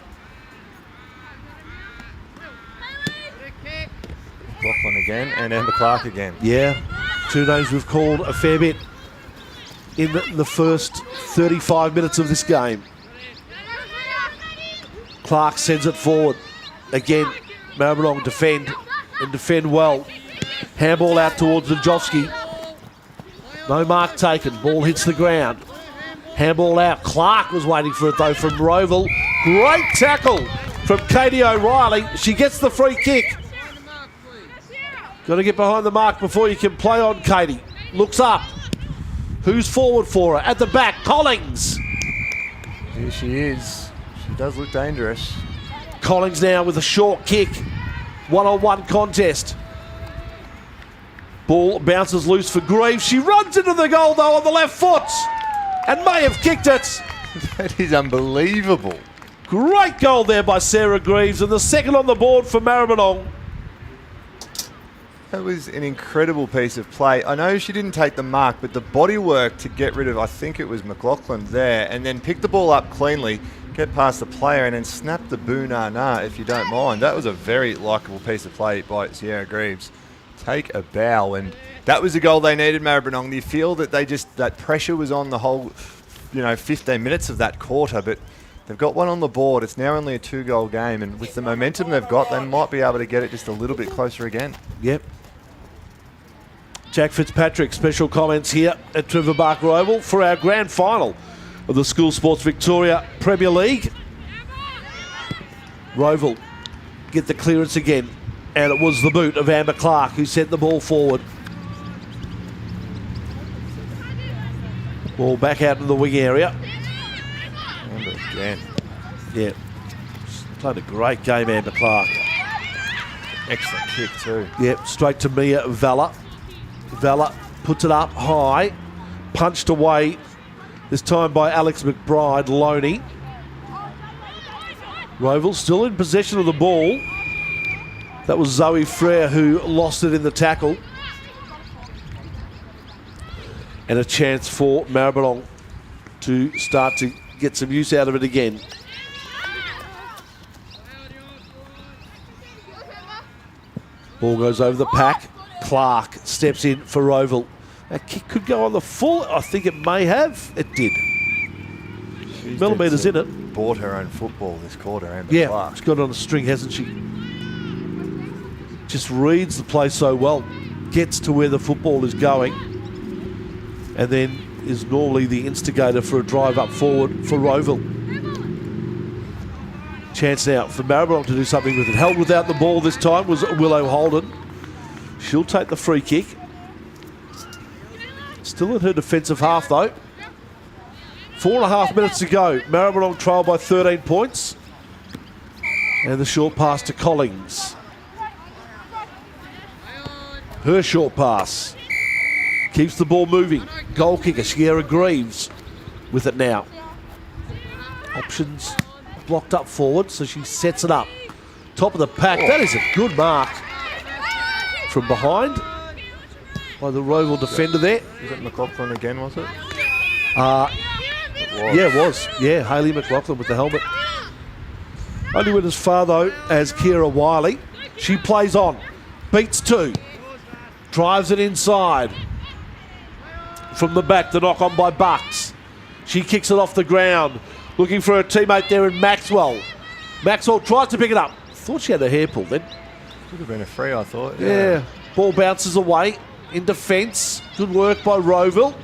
McLaughlin again and Amber Clark again. Yeah, two names we've called a fair bit in the first 35 minutes of this game. Clark sends it forward. Again, Maribyrnong defend and defend well. Handball out towards Najovsky. No mark taken. Ball hits the ground. Handball out. Clark was waiting for it though from Rowville. Great tackle from Katie O'Reilly. She gets the free kick. Got to get behind the mark before you can play on Katie. Looks up. Who's forward for her? At the back, Collings. Here she is. She does look dangerous. Collings now with a short kick. One-on-one contest. Ball bounces loose for Greaves. She runs into the goal though on the left foot and may have kicked it. That is unbelievable. Great goal there by Sarah Greaves and the second on the board for Maribyrnong. That was an incredible piece of play. I know she didn't take the mark, but the body work to get rid of, I think it was McLaughlin there, and then pick the ball up cleanly, get past the player, and then snap the boo-na-na, if you don't mind. That was a very likeable piece of play by Sierra Greaves. Take a bow, and that was the goal they needed, Maribyrnong. You feel that that pressure was on the whole, 15 minutes of that quarter, but they've got one on the board. It's now only a 2-goal game, and with the momentum they've got, they might be able to get it just a little bit closer again. Yep. Jack Fitzpatrick, special comments here at Trevor Bark Rowville for our grand final of the School Sports Victoria Premier League. Rowville get the clearance again, and it was the boot of Amber Clark who sent the ball forward. Ball back out in the wing area. Amber again. Yeah. She's played a great game, Amber Clark. Excellent kick too. Yep, straight to Mia Vella. Vella puts it up high, punched away, this time by Alex McBride, Loney. Rowville still in possession of the ball. That was Zoe Frere who lost it in the tackle. And a chance for Maribyrnong to start to get some use out of it again. Ball goes over the pack. Clark steps in for Rowville. That kick could go on the full. I think it may have. It did. She's Millimetres in it. Bought her own football this quarter, Amber Yeah, Clark. she's got it on a string, hasn't she? Just reads the play so well. Gets to where the football is going. And then is normally the instigator for a drive up forward for Rowville. Chance now for Maribyrnong to do something with it. Held without the ball this time was Willow Holden. She'll take the free kick. Still in her defensive half though. 4.5 minutes to go. Maribyrnong trail by 13 points. And the short pass to Collings. Her short pass. Keeps the ball moving. Goal kicker, Sierra Greaves with it now. Options blocked up forward, so she sets it up. Top of the pack. That is a good mark. From behind by the Rowville defender there. Was it McLaughlin again, was it? It was. Yeah, it was. Yeah, Hayley McLaughlin with the helmet. Only went as far, though, as Kira Wiley. She plays on. Beats two. Drives it inside. From the back, the knock on by Bucks. She kicks it off the ground. Looking for her teammate there in Maxwell. Maxwell tries to pick it up. Thought she had a hair pull then. Could have been a free, I thought. Yeah. Ball bounces away in defence. Good work by Rowville.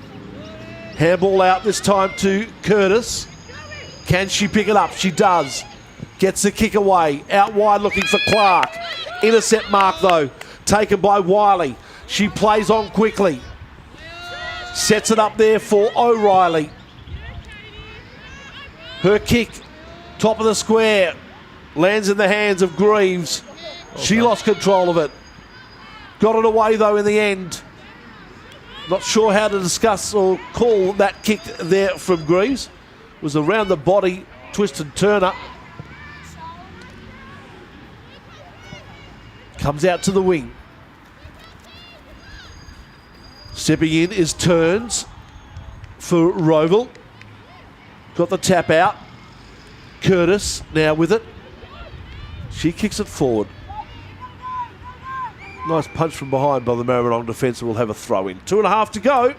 Handball out this time to Curtis. Can she pick it up? She does. Gets the kick away. Out wide looking for Clark. Intercept mark though. Taken by Wiley. She plays on quickly. Sets it up there for O'Reilly. Her kick. Top of the square. Lands in the hands of Greaves. She lost control of it. Got it away though in the end. Not sure how to discuss or call that kick there from Greaves. It was around the body twist and turner. Comes out to the wing. Stepping in is Turns for Rowville. Got the tap out. Curtis now with it. She kicks it forward. Nice punch from behind by the Maribyrnong defence, and will have a throw in. 2.5 to go.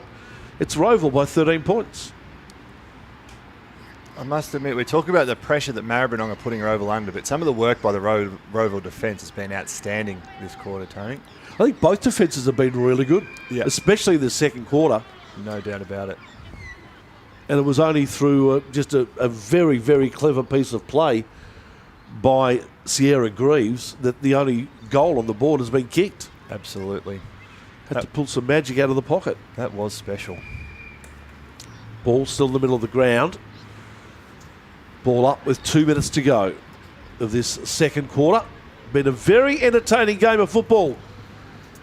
It's Rowville by 13 points. I must admit, we talk about the pressure that Maribyrnong are putting Rowville under, but some of the work by the Rowville defence has been outstanding this quarter, Tony. I think both defences have been really good, especially the second quarter. No doubt about it. And it was only through just a very, very clever piece of play by Sierra Greaves that the only goal on the board has been kicked. Absolutely. Had to pull some magic out of the pocket. That was special. Ball still in the middle of the ground. Ball up with 2 minutes to go of this second quarter. Been a very entertaining game of football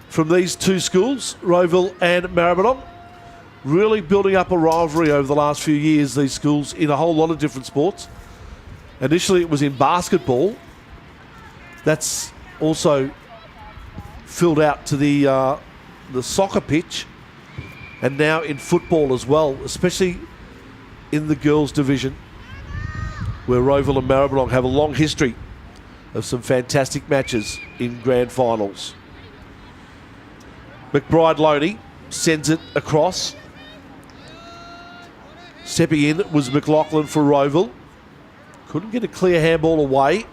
from these two schools, Rowville and Maribyrnong. Really building up a rivalry over the last few years, these schools, in a whole lot of different sports. Initially it was in basketball. That's also filled out to the soccer pitch, and now in football as well, especially in the girls' division, where Rowville and Maribyrnong have a long history of some fantastic matches in grand finals. McBride Loney sends it across. Stepping in was McLaughlin for Rowville. Couldn't get a clear handball away.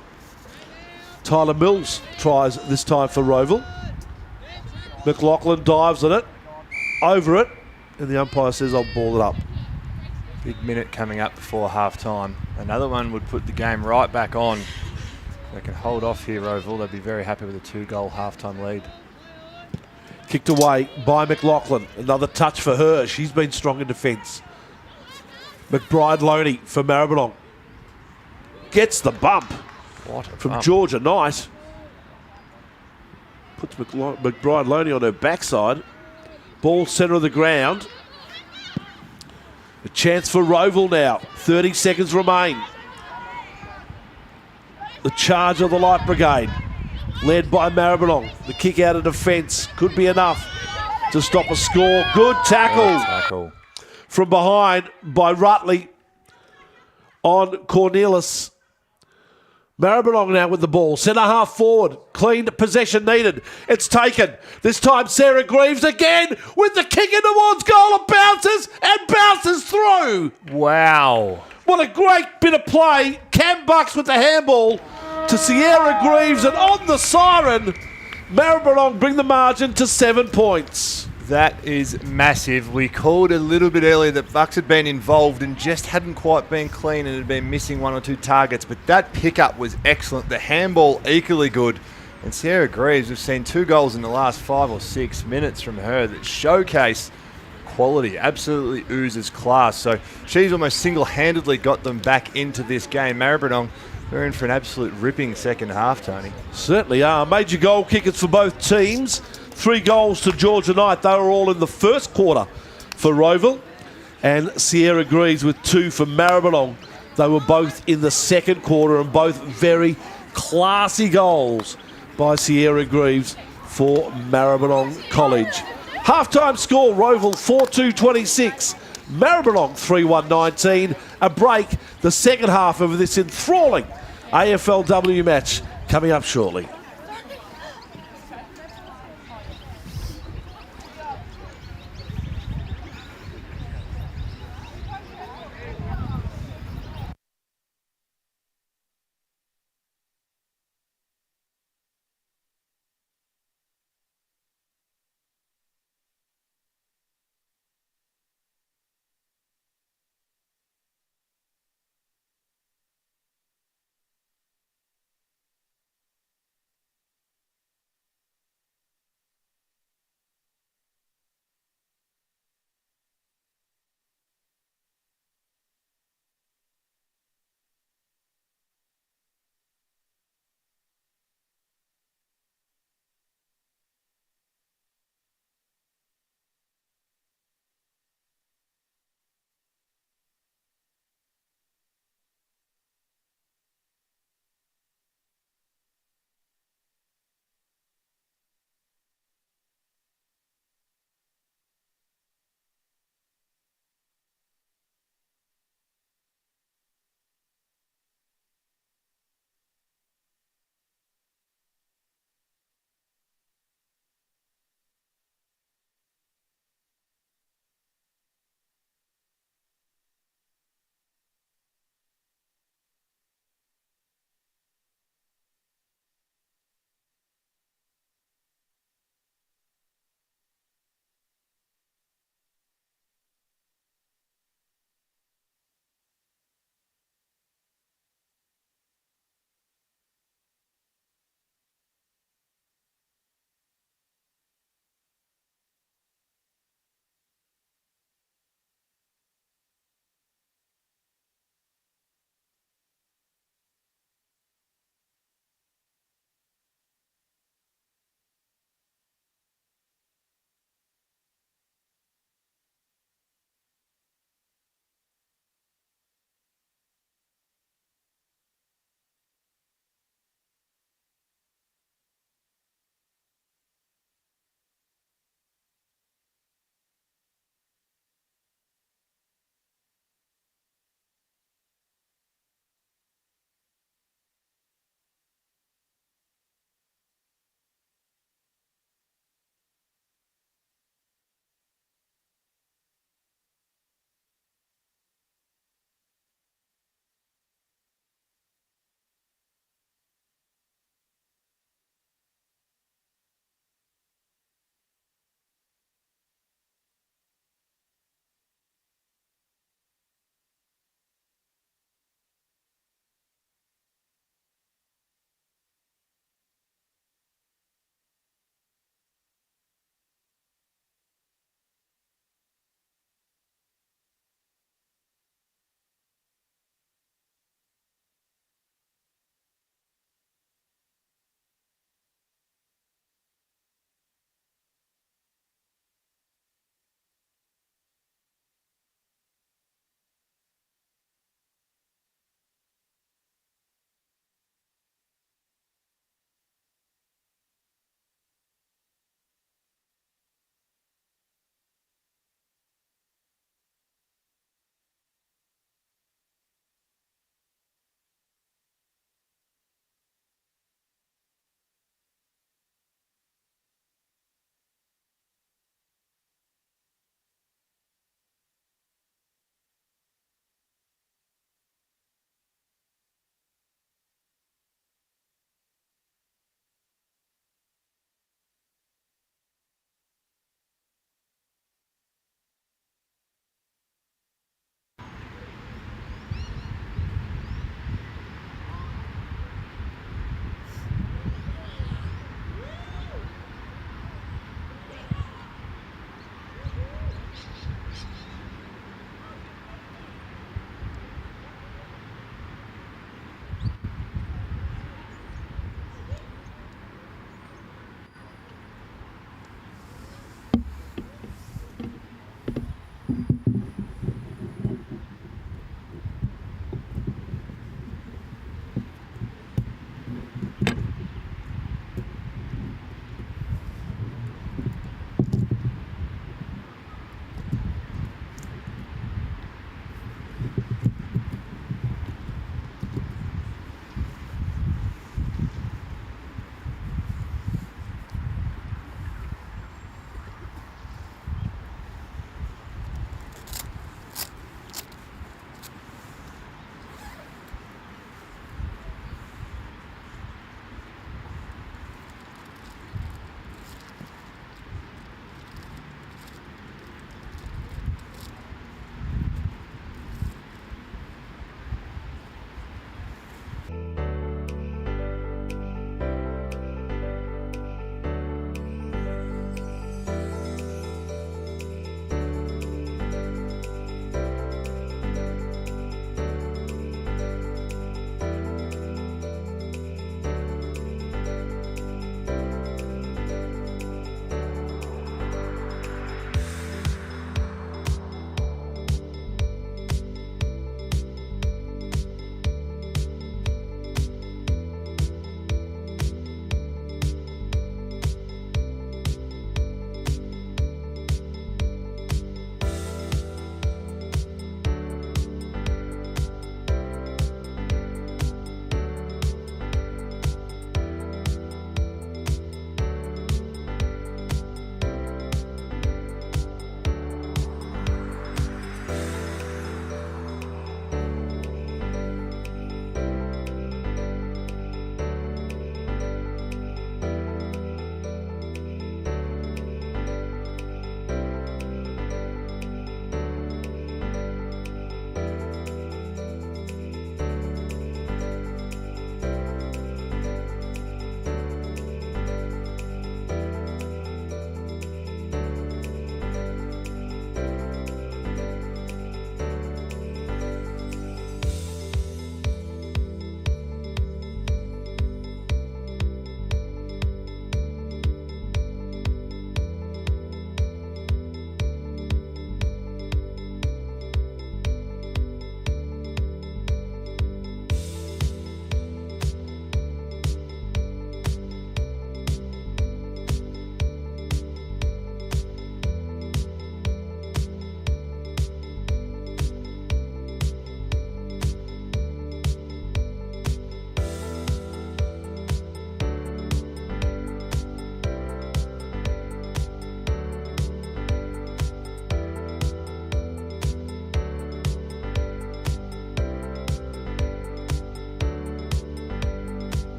Tyler Mills tries this time for Rowville. McLaughlin dives on it, over it, and the umpire says, I'll ball it up. Big minute coming up before half-time. Another one would put the game right back on. If they can hold off here, Rowville, they'd be very happy with a 2-goal half-time lead. Kicked away by McLaughlin. Another touch for her. She's been strong in defence. McBride Loney for Maribyrnong. Gets the bump from Georgia Knight. Puts McBride Loney on her backside. Ball centre of the ground. A chance for Rowville now. 30 seconds remain. The charge of the Light Brigade, led by Maribyrnong. The kick out of defence could be enough to stop a score. Good tackle from behind by Rutley on Cornelis. Maribyrnong now with the ball. Centre half forward. Clean possession needed. It's taken. This time Sarah Greaves again with the kick in towards goal. It bounces through. Wow. What a great bit of play. Cam Bucks with the handball to Sierra Greaves, and on the siren, Maribyrnong bring the margin to 7 points. That is massive. We called a little bit earlier that Bucks had been involved and just hadn't quite been clean and had been missing 1 or 2 targets, but that pickup was excellent. The handball equally good. And Sarah Greaves, we've seen 2 goals in the last 5 or 6 minutes from her that showcase quality, absolutely oozes class. So she's almost single-handedly got them back into this game. Maribyrnong, they're in for an absolute ripping second half, Tony. Certainly are. Major goal kickers for both teams. 3 goals to Georgia Knight. They were all in the first quarter for Rowville. And Sierra Greaves with 2 for Maribyrnong. They were both in the second quarter, and both very classy goals by Sierra Greaves for Maribyrnong College. Half-time score, Rowville 4-2-26. Maribyrnong 3-1-19. A break, the second half of this enthralling AFLW match coming up shortly.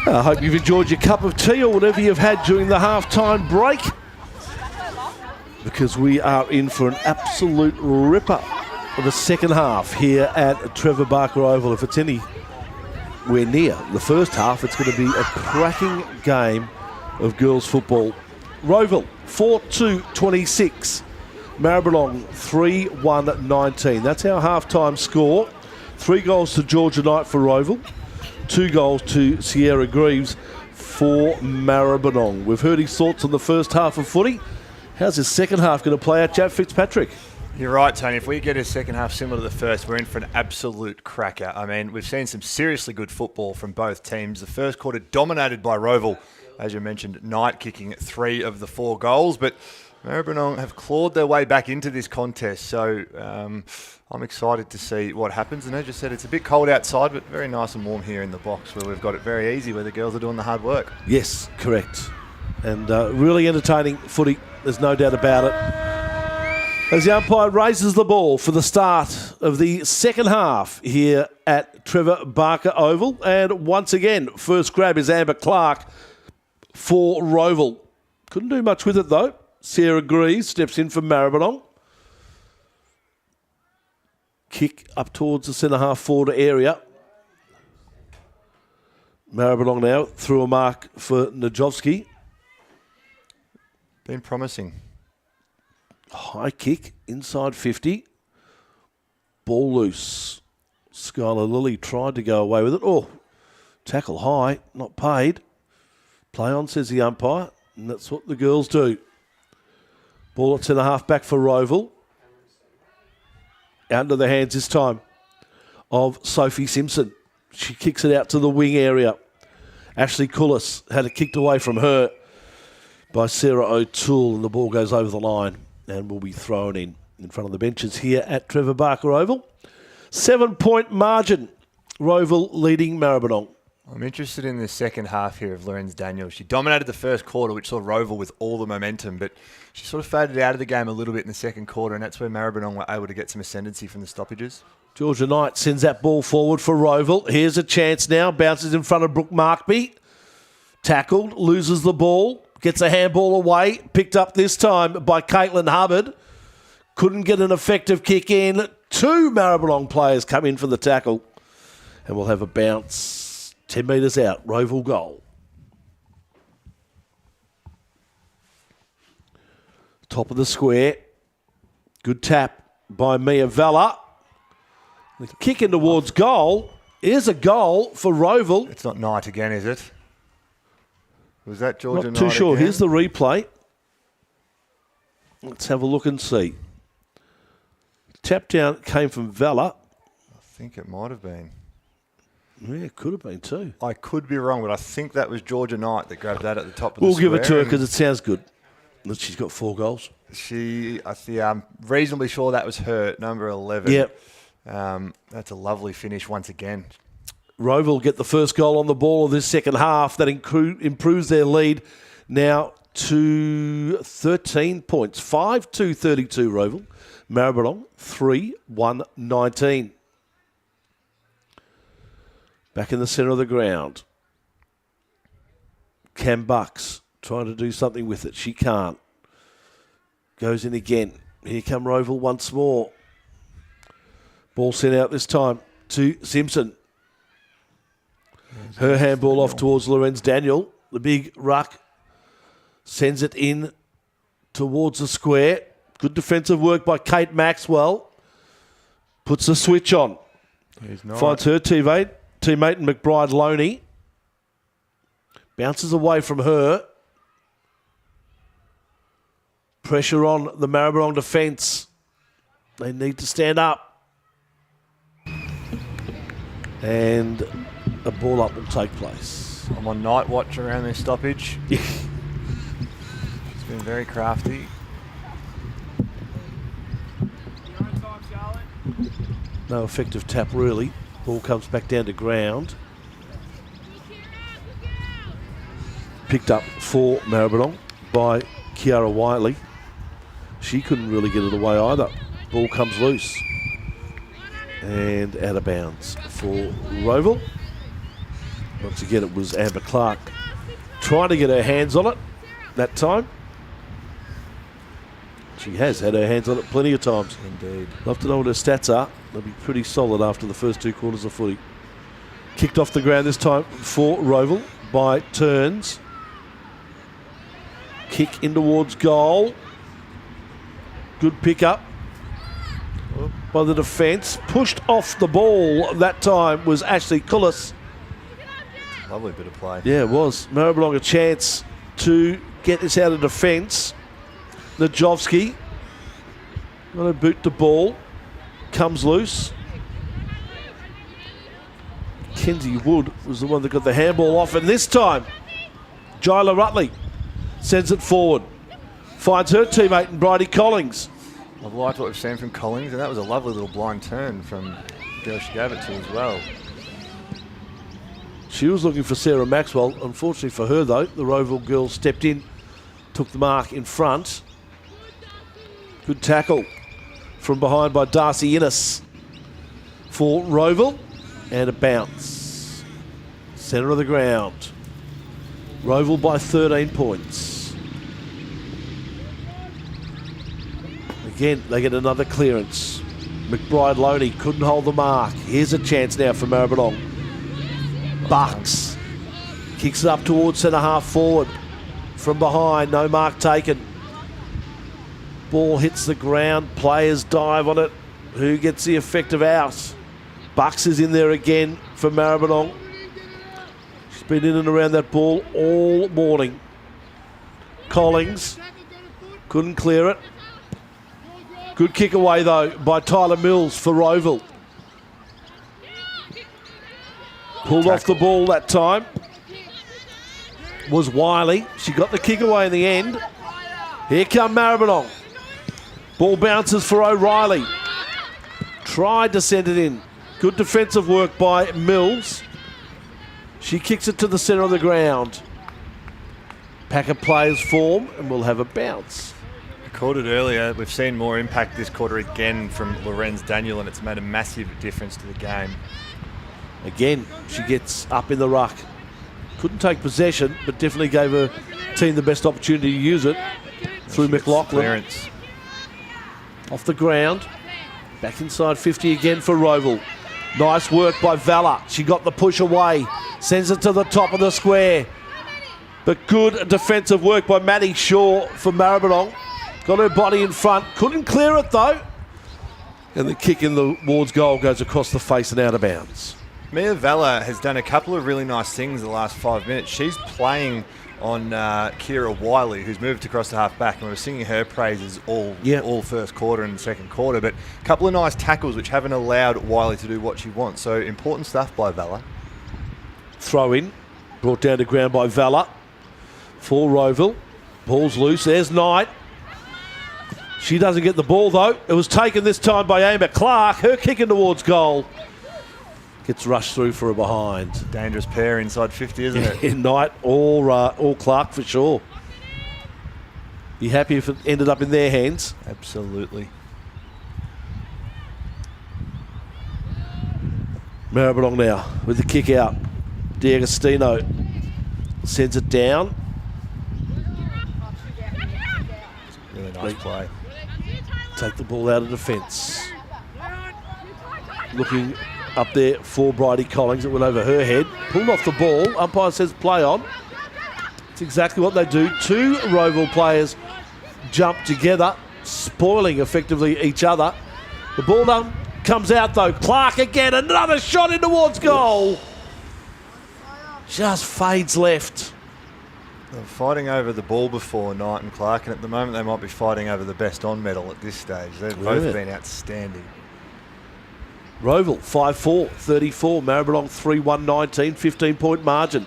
I hope you've enjoyed your cup of tea or whatever you've had during the halftime break, because we are in for an absolute ripper of the second half here at Trevor Barker Oval. If it's anywhere near the first half, it's going to be a cracking game of girls football. Rowville 4-2-26. Maribyrnong 3-1-19. That's our halftime score. 3 goals to Georgia Knight for Rowville, 2 goals to Sierra Greaves for Maribyrnong. We've heard his thoughts on the first half of footy. How's his second half going to play out, Jack Fitzpatrick? You're right, Tony. If we get a second half similar to the first, we're in for an absolute cracker. I mean, we've seen some seriously good football from both teams. The first quarter dominated by Rowville, as you mentioned, Knight kicking 3 of the 4 goals, but Maribyrnong have clawed their way back into this contest, so I'm excited to see what happens. And as you said, it's a bit cold outside, but very nice and warm here in the box, where we've got it very easy, where the girls are doing the hard work. Yes, correct. And really entertaining footy, there's no doubt about it. As the umpire raises the ball for the start of the second half here at Trevor Barker Oval. And once again, first grab is Amber Clark for Rowville. Couldn't do much with it though. Sarah Greaves steps in for Maribyrnong. Kick up towards the centre-half forward area. Maribyrnong now through a mark for Najovsky. Been promising. High kick, inside 50. Ball loose. Skylar Lilly tried to go away with it. Oh, tackle high, not paid. Play on, says the umpire, and that's what the girls do. Ball at centre-half back for Rowville. Out into the hands this time of Sophie Simpson. She kicks it out to the wing area. Ashley Cullis had it kicked away from her by Sarah O'Toole, and the ball goes over the line and will be thrown in front of the benches here at Trevor Barker Oval. 7-point margin. Rowville leading Maribyrnong. I'm interested in the second half here of Lorenz Daniels. She dominated the first quarter, which saw Rowville with all the momentum, but she sort of faded out of the game a little bit in the second quarter, and that's where Maribyrnong were able to get some ascendancy from the stoppages. Georgia Knight sends that ball forward for Rowville. Here's a chance now. Bounces in front of Brooke Markby. Tackled, loses the ball, gets a handball away. Picked up this time by Caitlin Hubbard. Couldn't get an effective kick in. 2 Maribyrnong players come in for the tackle, and we'll have a bounce 10 metres out. Rowville goal. Top of the square. Good tap by Mia Vella. The kick in towards goal is a goal for Rowville. It's not Knight again, is it? Was that Georgia Knight Not too sure. again? Here's the replay. Let's have a look and see. Tap down came from Vella. I think it might have been. Yeah, it could have been too. I could be wrong, but I think that was Georgia Knight that grabbed that at the top of the square. We'll give it to her because it sounds good. That she's got 4 goals. I'm reasonably sure that was her, number 11. Yep. That's a lovely finish once again. Rowville get the first goal on the ball of this second half. That improves their lead now to 13 points. 5-2-32 Rowville. Maribyrnong 3-1-19. Back in the centre of the ground. Cam Bucks trying to do something with it. She can't. Goes in again. Here come Rowville once more. Ball sent out this time to Simpson. Her handball off towards Lorenz Daniel. The big ruck sends it in towards the square. Good defensive work by Kate Maxwell. Puts the switch on. Finds her teammate McBride Loney. Bounces away from her. Pressure on the Maribyrnong defence. They need to stand up. And a ball up will take place. I'm on night watch around this stoppage. She's been very crafty. No effective tap really. Ball comes back down to ground. Picked up for Maribyrnong by Kiara Whiteley. She couldn't really get it away either. Ball comes loose. And out of bounds for Rowville. Once again, it was Amber Clark trying to get her hands on it that time. She has had her hands on it plenty of times. Indeed. Love to know what her stats are. They'll be pretty solid after the first 2 quarters of footy. Kicked off the ground this time for Rowville by Turns. Kick in towards goal. Good pick up by the defence. Pushed off the ball that time was Ashley Cullis. Lovely bit of play. Yeah, it was. Maribyrnong a chance to get this out of defence. Najovsky going to boot the ball. Comes loose. Kenzie Wood was the one that got the handball off, and this time Jyla Rutley sends it forward. Finds her teammate in Bridie Collings. I've liked what we've seen from Collings, and that was a lovely little blind turn from the girl she gave it to as well. She was looking for Sarah Maxwell. Unfortunately for her, though, the Rowville girl stepped in, took the mark in front. Good tackle from behind by Darcy Innes for Rowville, and a bounce. Centre of the ground. Rowville by 13 points. Again, they get another clearance. McBride Loney couldn't hold the mark. Here's a chance now for Maribyrnong. Bucks kicks it up towards centre half forward. From behind, no mark taken. Ball hits the ground, players dive on it. Who gets the effective out? Bucks is in there again for Maribyrnong. She's been in and around that ball all morning. Collings couldn't clear it. Good kick away though by Tyler Mills for Rowville. Pulled off the ball that time was Wiley. She got the kick away in the end. Here come Maribyrnong. Ball bounces for O'Reilly. Tried to send it in. Good defensive work by Mills. She kicks it to the centre of the ground. Pack of players form and we'll have a bounce. I called it earlier. We've seen more impact this quarter again from Lorenz Daniel, and it's made a massive difference to the game. Again, she gets up in the ruck. Couldn't take possession, but definitely gave her team the best opportunity to use it through McLaughlin. Clearance. Off the ground. Back inside 50 again for Rowville. Nice work by Valla. She got the push away. Sends it to the top of the square. But good defensive work by Maddie Shaw for Maribyrnong. Got her body in front. Couldn't clear it though. And the kick in the Ward's goal goes across the face and out of bounds. Mia Valla has done a couple of really nice things the last 5 minutes. She's playing on Kira Wiley, who's moved across the half back, and we were singing her praises all first quarter and the second quarter. But a couple of nice tackles which haven't allowed Wiley to do what she wants. So important stuff by Valla. Throw in, brought down to ground by Valla for Rowville. Ball's loose. There's Knight. She doesn't get the ball though. It was taken this time by Amber Clark. Her kicking towards goal. Gets rushed through for a behind. Dangerous pair inside 50, isn't it? Knight or Clark for sure. Be happy if it ended up in their hands. Absolutely. Maribyrnong now with the kick out. D'Agostino sends it down. Really nice play. Take the ball out of defence. Looking up there for Bridie Collings. It went over her head. Pulled off the ball. Umpire says play on. It's exactly what they do. 2 Rowville players jump together, spoiling effectively each other. The ball down comes out though. Clark again. Another shot in towards goal. Just fades left. They were fighting over the ball before, Knight and Clark, and at the moment they might be fighting over the best on medal at this stage. They've both been outstanding. Rowville 5-4, 34. Maribyrnong 3-1, 19, 15-point margin.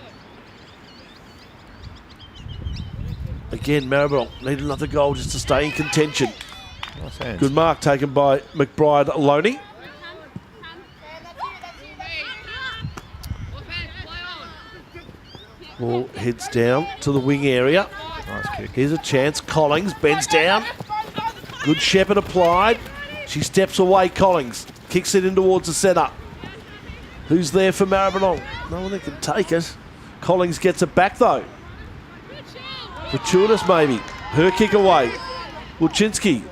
Again, Maribyrnong need another goal just to stay in contention. Nice hands. Good mark taken by McBride Loney. Ball heads down to the wing area. Nice kick. Here's a chance. Collings bends down. Good Shepherd applied. She steps away, Collings. Kicks it in towards the centre. Who's there for Maribyrnong? No one that can take it. Collings gets it back though. Fortuitous maybe. Her kick away. Wilczynski.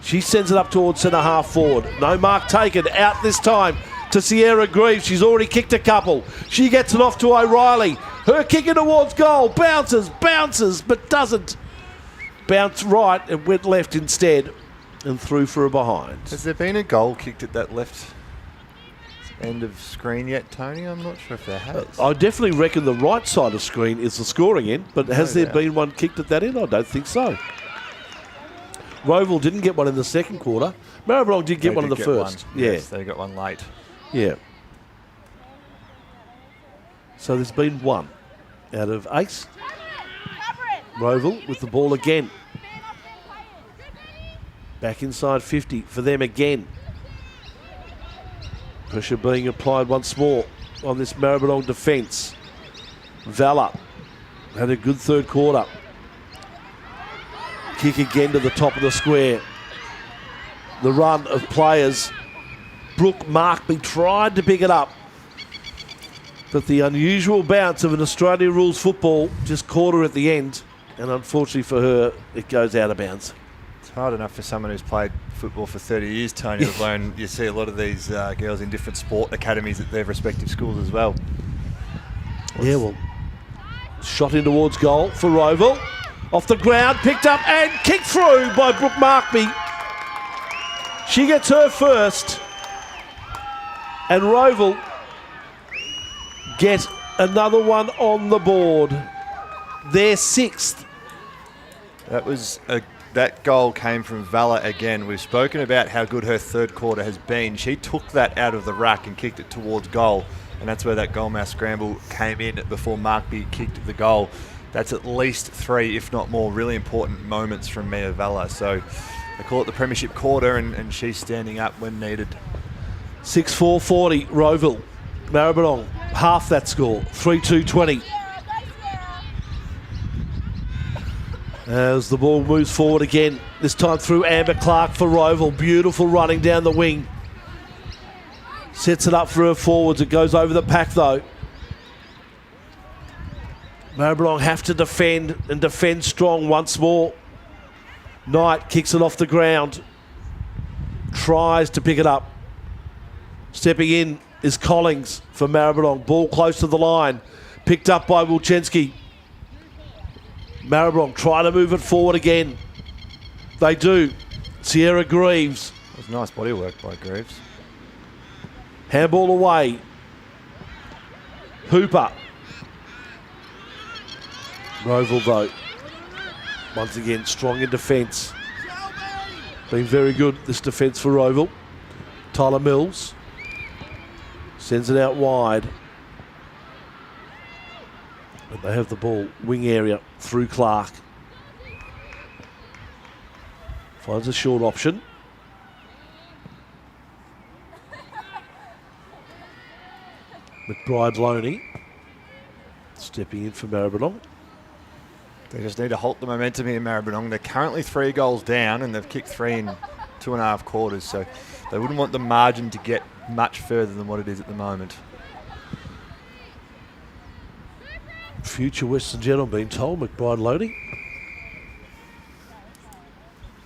She sends it up towards centre half forward. No mark taken. Out this time to Sierra Greaves. She's already kicked a couple. She gets it off to O'Reilly. Her kicking towards goal. Bounces, but doesn't bounce right. It went left instead and through for a behind. Has there been a goal kicked at that left end of screen yet, Tony? I'm not sure if there has. I definitely reckon the right side of screen is the scoring end, but has there been one kicked at that end? I don't think so. Rowville didn't get one in the second quarter. Maribyrnong did get one in the first. Yeah. Yes, they got one late. Yeah. So there's been one out of Ace. Rowville with the ball again. Back inside 50 for them again. Pressure being applied once more on this Maribyrnong defence. Valor had a good third quarter. Kick again to the top of the square. The run of players. Brooke Markby tried to pick it up, but the unusual bounce of an Australia rules football just caught her at the end, and unfortunately for her, it goes out of bounds. It's hard enough for someone who's played football for 30 years, Tony, to learn. You see a lot of these girls in different sport academies at their respective schools as well. Yeah, well, shot in towards goal for Rowville. Off the ground, picked up and kicked through by Brooke Markby. She gets her first. And Rowville get another one on the board. Their sixth. That goal came from Valor again. We've spoken about how good her third quarter has been. She took that out of the rack and kicked it towards goal. And that's where that goal mouth scramble came in before Markby kicked the goal. That's at least 3, if not more, really important moments from Mia Valor. So they call it the premiership quarter, and she's standing up when needed. 6-4-40, Rowville. Maribyrnong, half that score, 3-2-20. As the ball moves forward again, this time through Amber Clark for Rowville. Beautiful running down the wing. Sets it up for her forwards. It goes over the pack though. Maribyrnong have to defend and defend strong once more. Knight kicks it off the ground. Tries to pick it up. Stepping in is Collings for Maribyrnong. Ball close to the line. Picked up by Wilczynski. Maribyrnong try to move it forward again. They do. Sierra Greaves. It was nice body work by Greaves. Handball away. Hooper. Rowville though, once again strong in defence. Been very good this defence for Rowville. Tyler Mills sends it out wide. And they have the ball wing area through Clark. Finds a short option. McBride Loney stepping in for Maribyrnong. They just need to halt the momentum here in Maribyrnong. They're currently 3 goals down and they've kicked 3 in 2.5 quarters, so they wouldn't want the margin to get much further than what it is at the moment. Future Western gentleman being told, McBride Loney.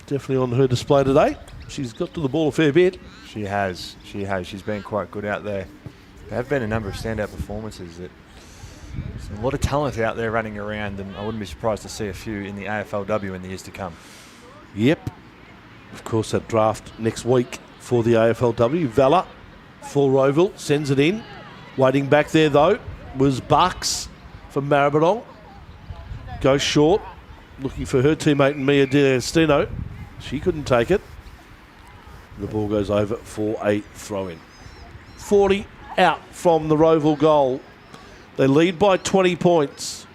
Definitely on her display today. She's got to the ball a fair bit. She has. She's been quite good out there. There have been a number of standout performances. There's a lot of talent out there running around, and I wouldn't be surprised to see a few in the AFLW in the years to come. Yep. Of course, that draft next week for the AFLW. Valor for Rowville sends it in. Waiting back there, though, was Bucks from Maribyrnong. Goes short. Looking for her teammate Mia D'Agostino. She couldn't take it. The ball goes over for a throw-in. 40 out from the Rowville goal. They lead by 20 points.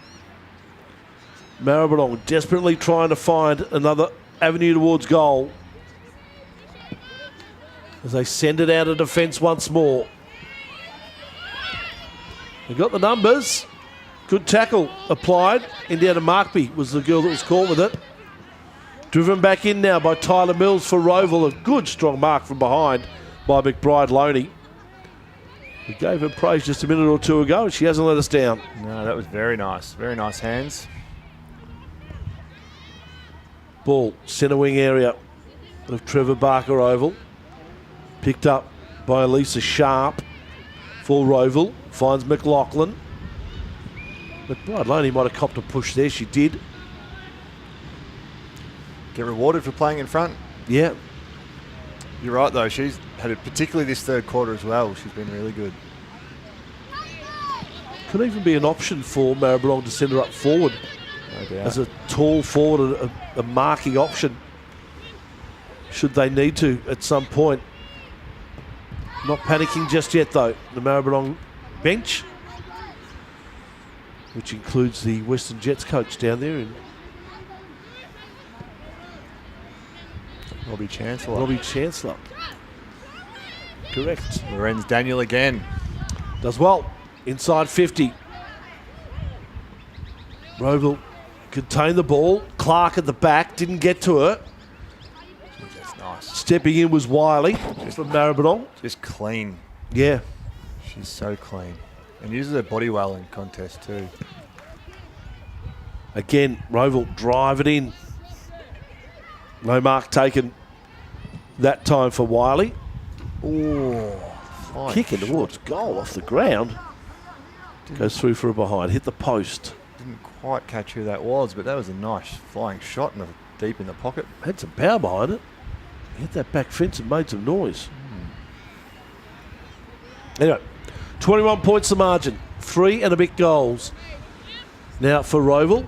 Maribyrnong desperately trying to find another avenue towards goal as they send it out of defence once more. They got the numbers. Good tackle applied. Indiana Markby was the girl that was caught with it. Driven back in now by Tyler Mills for Rowville. A good strong mark from behind by McBride Loney. We gave her praise just a minute or two ago, and she hasn't let us down. No, that was very nice. Very nice hands. Ball, centre wing area of Trevor Barker Oval. Picked up by Elisa Sharp for Rowville. Finds McLaughlin. McBride Loney might have copped a push there. She did. Get rewarded for playing in front. Yeah. You're right, though. She's had it, particularly this third quarter as well. She's been really good. Could even be an option for Maribyrnong to send her up forward. No doubt. As a tall forward, a marking option. Should they need to at some point. Not panicking just yet, though. The Maribyrnong bench, which includes the Western Jets coach down there. Robbie Chancellor. Robbie Chancellor. Correct. Lorenz Daniel again. Does well. Inside 50. Rowville contained the ball. Clark at the back. Didn't get to her. Jeez, that's nice. Stepping in was Wiley from Maribyrnong. Just clean. Yeah. She's so clean. And uses her body well in contest too. Again, Rowville drive it in. No mark taken that time for Wiley. Oh, Kicking towards goal off the ground. Goes through for a behind. Hit the post. Didn't quite catch who that was, but that was a nice flying shot and deep in the pocket. Had some power behind it. Hit that back fence and made some noise. Anyway, 21 points the margin. 3 and a bit goals. Now for Rowville.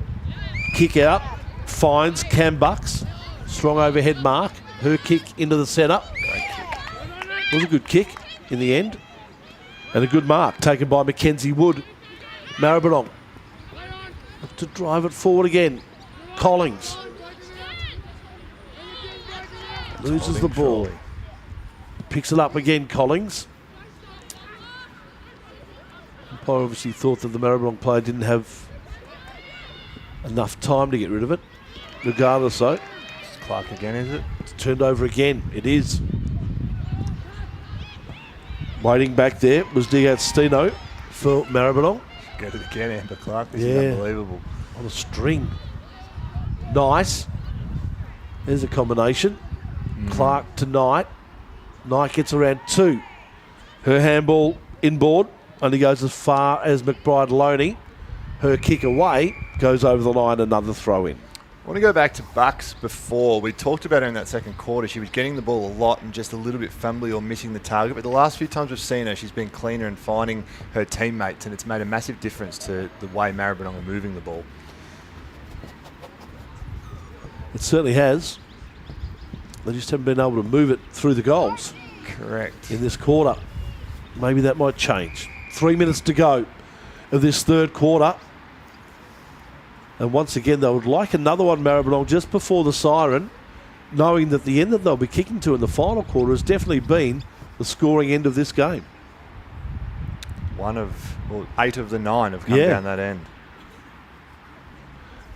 Kick out. Finds Cam Bucks. Strong overhead mark. Her kick into the centre. Great kick. Was a good kick in the end. And a good mark taken by Mackenzie Wood. Maribyrnong. To drive it forward again. Collins. Loses the ball. Surely. Picks it up again, Collins. Umpire obviously thought that the Maribyrnong player didn't have enough time to get rid of it. Regardless, though. Clark again, is it? It's turned over again. It is. Waiting back there was D'Agostino for Maribyrnong. Get it again, Amber Clark. This is unbelievable. On a string. Nice. There's a combination. Clark to Knight. Knight gets around 2. Her handball inboard only goes as far as McBride Loney. Her kick away goes over the line, another throw in. I want to go back to Bucks before. We talked about her in that second quarter. She was getting the ball a lot and just a little bit fumbly or missing the target. But the last few times we've seen her, she's been cleaner and finding her teammates, and it's made a massive difference to the way Maribyrnong are moving the ball. It certainly has. They just haven't been able to move it through the goals. Correct. In this quarter. Maybe that might change. 3 minutes to go of this third quarter. And once again, they would like another one, Maribyrnong, just before the siren, knowing that the end that they'll be kicking to in the final quarter has definitely been the scoring end of this game. 8 of the 9 have come down that end.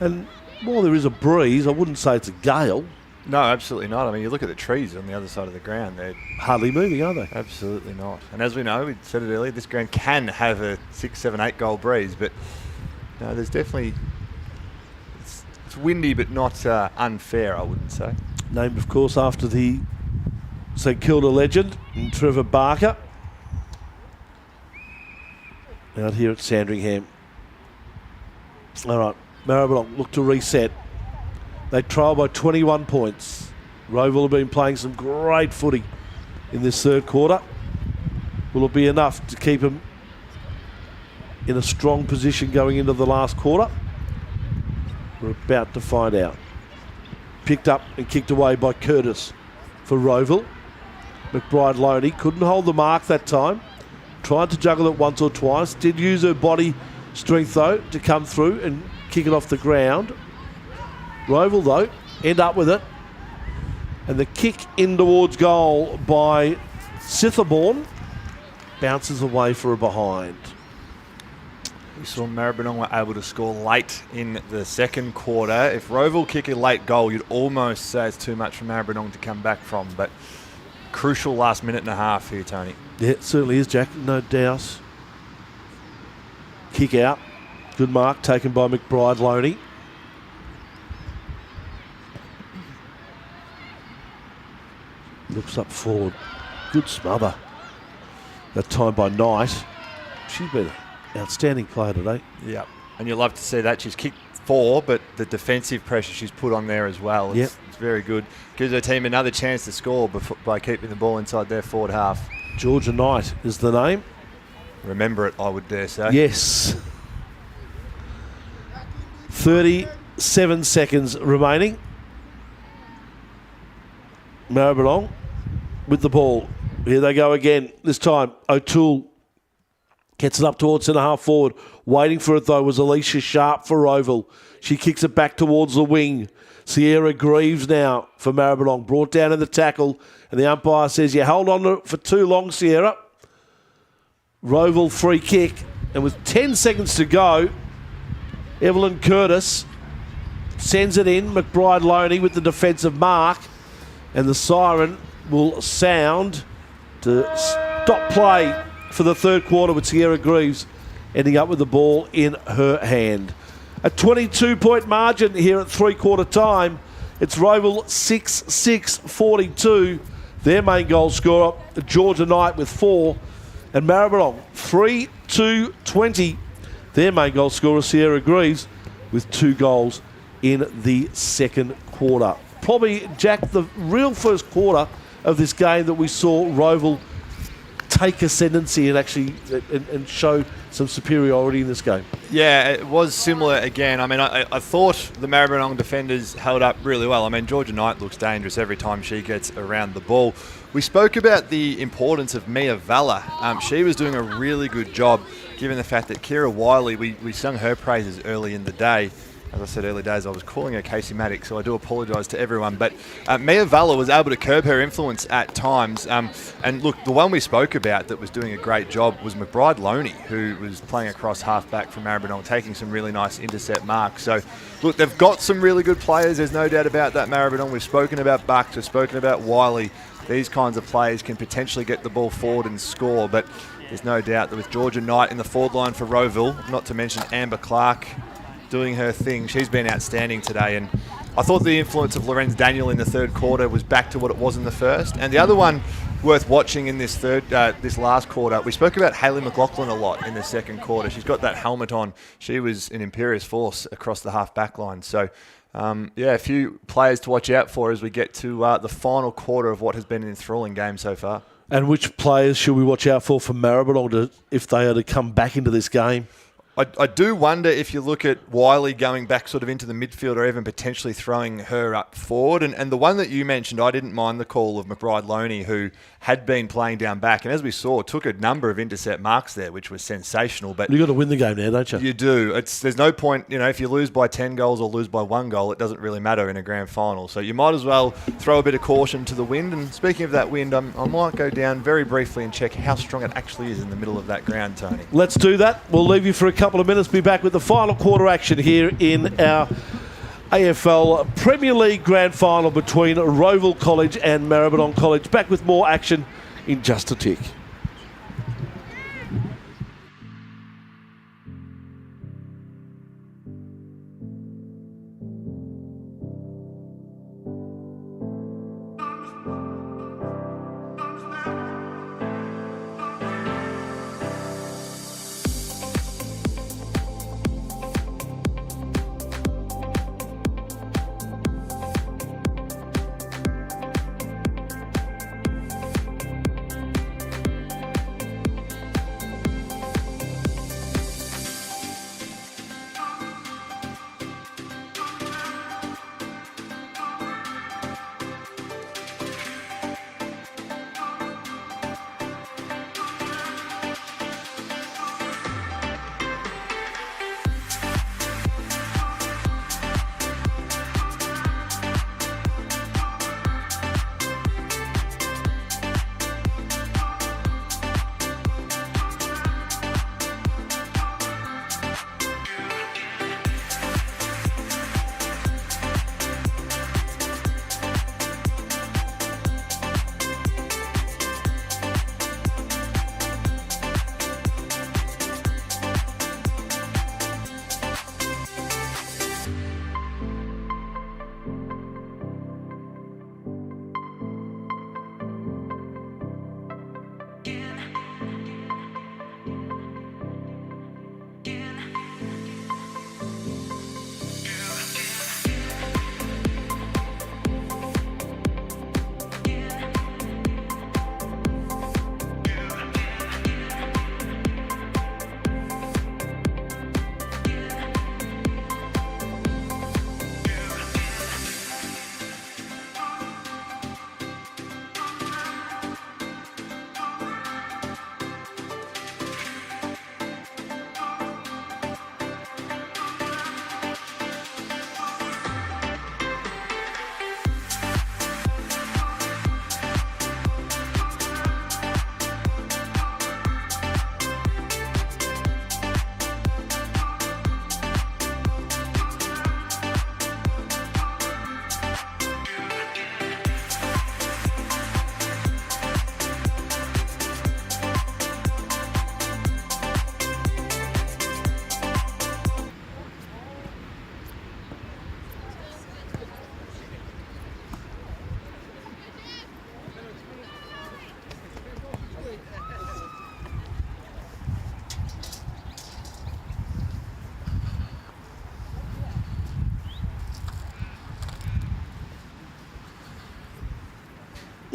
And while there is a breeze, I wouldn't say it's a gale. No, absolutely not. I mean, you look at the trees on the other side of the ground, they're hardly moving, are they? Absolutely not. And as we know, we said it earlier, this ground can have a 6, 7, 8 goal breeze, but no, there's definitely... It's windy, but not unfair, I wouldn't say. Named, of course, after the St Kilda legend, Trevor Barker. Out here at Sandringham. All right, Maribyrnong look to reset. They trail by 21 points. Rowville have been playing some great footy in this third quarter. Will it be enough to keep them in a strong position going into the last quarter? We're about to find out. Picked up and kicked away by Curtis for Rowville. McBride Loney couldn't hold the mark that time. Tried to juggle it once or twice. Did use her body strength, though, to come through and kick it off the ground. Rowville, though, end up with it. And the kick in towards goal by Sitherbourne bounces away for a behind. We saw Maribyrnong were able to score late in the second quarter. If Rowville kick a late goal, you'd almost say it's too much for Maribyrnong to come back from. But crucial last minute and a half here, Tony. Yeah, it certainly is, Jack. No doubt. Kick out. Good mark taken by McBride Loney. Looks up forward. Good smother. That time by Knight. She's been an outstanding player today. Yep. And you love to see that. She's kicked 4, but the defensive pressure she's put on there as well. It's very good. Gives her team another chance to score by keeping the ball inside their forward half. Georgia Knight is the name. Remember it, I would dare say. Yes. 37 seconds remaining. Maribyrnong with the ball. Here they go again. This time, O'Toole gets it up towards centre half forward. Waiting for it, though, was Alicia Sharp for Rowville. She kicks it back towards the wing. Sierra Greaves now for Maribyrnong. Brought down in the tackle, and the umpire says, you held on to it for too long, Sierra. Rowville free kick, and with 10 seconds to go, Evelyn Curtis sends it in. McBride Loney with the defensive mark, and the siren will sound to stop play for the third quarter with Sierra Greaves ending up with the ball in her hand. A 22-point margin here at three-quarter time. It's Rowville 6-6-42. Their main goal scorer, Georgia Knight, with 4. And Maribyrnong 3-2-20. Their main goal scorer, Sierra Greaves, with 2 goals in the second quarter. Probably, Jack, the real first quarter of this game that we saw Rowville take ascendancy and actually and show some superiority in this game. Yeah, it was similar again. I mean, I thought the Maribyrnong defenders held up really well. I mean, Georgia Knight looks dangerous every time she gets around the ball. We spoke about the importance of Mia Valla. She was doing a really good job, given the fact that Kira Wiley, we sung her praises early in the day. As I said early days, I was calling her Casey Maddox, so I do apologise to everyone. But Mia Valla was able to curb her influence at times. And look, the one we spoke about that was doing a great job was McBride Loney, who was playing across half-back from Maribyrnong, taking some really nice intercept marks. So, look, they've got some really good players. There's no doubt about that, Maribyrnong. We've spoken about Bucks, we've spoken about Wiley. These kinds of players can potentially get the ball forward and score. But there's no doubt that with Georgia Knight in the forward line for Rowville, not to mention Amber Clark doing her thing. She's been outstanding today, and I thought the influence of Lorenz Daniel in the third quarter was back to what it was in the first. And the other one worth watching in this last quarter, we spoke about Hayley McLaughlin a lot in the second quarter. She's got that helmet on. She was an imperious force across the half-back line. So, a few players to watch out for as we get to the final quarter of what has been an enthralling game so far. And which players should we watch out for Maribyrnong if they are to come back into this game? I do wonder if you look at Wiley going back sort of into the midfield or even potentially throwing her up forward. And the one that you mentioned, I didn't mind the call of McBride Loney, who had been playing down back. And as we saw, took a number of intercept marks there, which was sensational. But you've got to win the game now, don't you? You do. There's no point, if you lose by 10 goals or lose by 1 goal, it doesn't really matter in a grand final. So you might as well throw a bit of caution to the wind. And speaking of that wind, I might go down very briefly and check how strong it actually is in the middle of that ground, Tony. Let's do that. We'll leave you for a couple of minutes. Be back with the final quarter action here in our AFL Premier League Grand Final between Rowville College and Maribyrnong College. Back with more action in just a tick.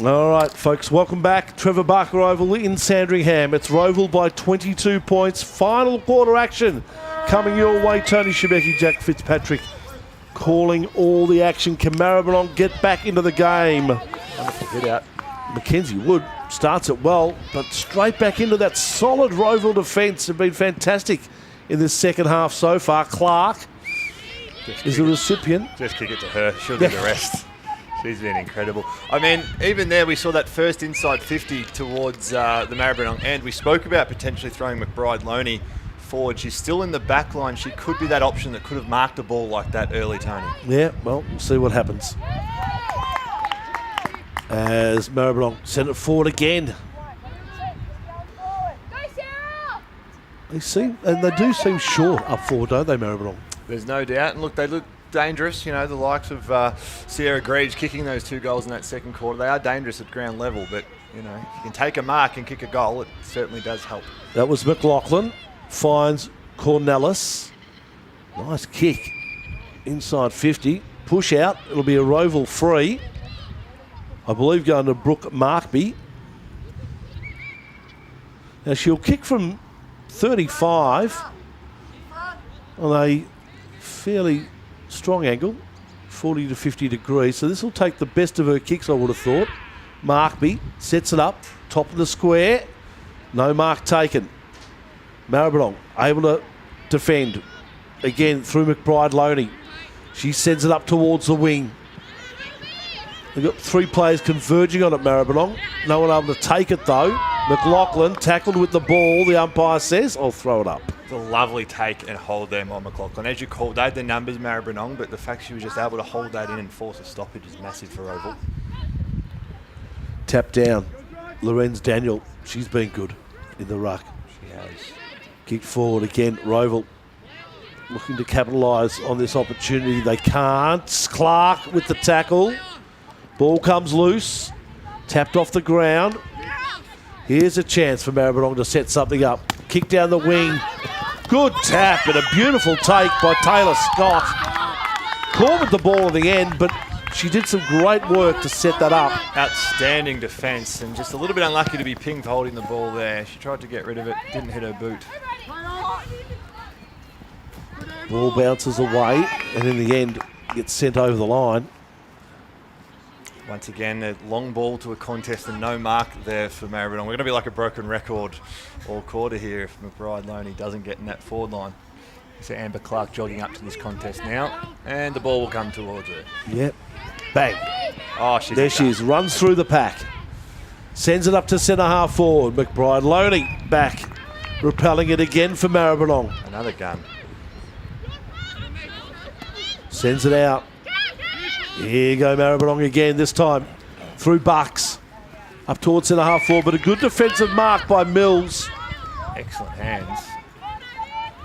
All right, folks, welcome back. Trevor Barker Rowville in Sandringham. It's Rowville by 22 points. Final quarter action coming your way. Tony Shebeki, Jack Fitzpatrick calling all the action. Can Maribyrnong get back into the game? Wonderful hit out. Mackenzie Wood starts it well, but straight back into that solid Rowville defence. Have been fantastic in this second half so far. Clark is the recipient. Just kick it to her. She'll do the rest. She's been incredible. I mean, even there we saw that first inside 50 towards the Maribyrnong end. We spoke about potentially throwing McBride Loney forward. She's still in the back line. She could be that option that could have marked a ball like that early, Tony. Yeah, well, we'll see what happens. As Maribyrnong sent it forward again. They do seem short up forward, don't they, Maribyrnong? There's no doubt. And look, they look dangerous. You know, the likes of Sierra Greaves kicking those 2 goals in that second quarter. They are dangerous at ground level, but, you know, if you can take a mark and kick a goal, it certainly does help. That was McLaughlin. Finds Cornelis. Nice kick. Inside 50. Push out. It'll be a Rowville free. I believe going to Brooke Markby. Now she'll kick from 35 on a fairly strong angle, 40 to 50 degrees. So this will take the best of her kicks, I would have thought. Markby sets it up, top of the square. No mark taken. Maribyrnong able to defend. Again through McBride Loney. She sends it up towards the wing. They've got 3 players converging on it, Maribyrnong. No one able to take it though. McLaughlin tackled with the ball. The umpire says, I'll throw it up. It's a lovely take and hold there by McLaughlin. As you called, they had the numbers, Maribyrnong, but the fact she was just able to hold that in and force a stoppage is massive for Rowville. Tap down. Lorenz Daniel. She's been good in the ruck. She has. Kick forward again. Rowville looking to capitalise on this opportunity. They can't. Clark with the tackle. Ball comes loose. Tapped off the ground. Here's a chance for Maribyrnong to set something up. Kick down the wing. Good tap and a beautiful take by Taylor Scott. Caught with the ball at the end, but she did some great work to set that up. Outstanding defence and just a little bit unlucky to be pinged for holding the ball there. She tried to get rid of it, didn't hit her boot. Ball bounces away and in the end gets sent over the line. Once again, a long ball to a contest and no mark there for Maribyrnong. We're going to be like a broken record all quarter here if McBride Loney doesn't get in that forward line. So Amber Clark jogging up to this contest now, and the ball will come towards her. Yep. Bang. Oh, she's there she is. Runs through the pack. Sends it up to centre half forward. McBride Loney back. Repelling it again for Maribyrnong. Another gun. Sends it out. Here you go, Maribyrnong again, this time through Bucks. Up towards centre half forward, but a good defensive mark by Mills. Excellent hands.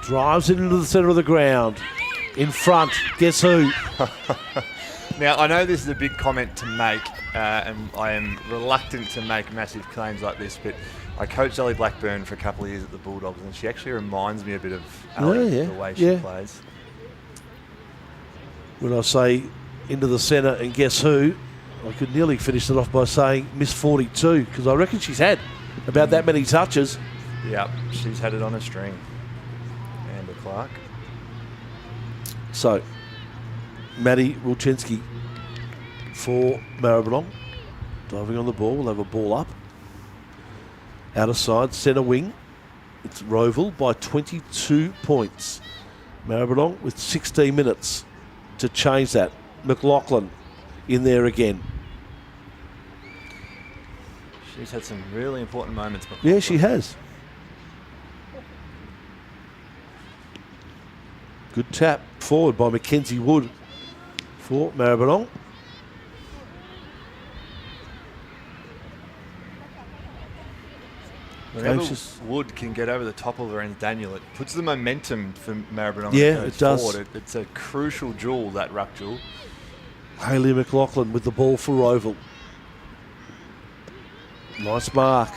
Drives it into the centre of the ground. In front, guess who? Now, I know this is a big comment to make, and I am reluctant to make massive claims like this, but I coached Ellie Blackburn for a couple of years at the Bulldogs, and she actually reminds me a bit of Ellie, the way she plays. When I say into the centre and guess who, I could nearly finish it off by saying Miss 42, because I reckon she's had about that many touches. Yep, she's had it on a string. Amber Clark. So, Maddie Wilczynski for Maribyrnong. Diving on the ball, we'll have a ball up. Outer side, centre wing. It's Rowville by 22 points. Maribyrnong with 16 minutes to change that. McLaughlin in there again. She's had some really important moments. McLaughlin. Yeah, she has. Good tap forward by Mackenzie Wood for Maribyrnong. Whenever Wood can get over the top of her and Daniel, it puts the momentum for Maribyrnong. Yeah, it does. Forward. It's a crucial jewel, that ruck jewel. Hayley McLaughlin with the ball for Rowville. Nice mark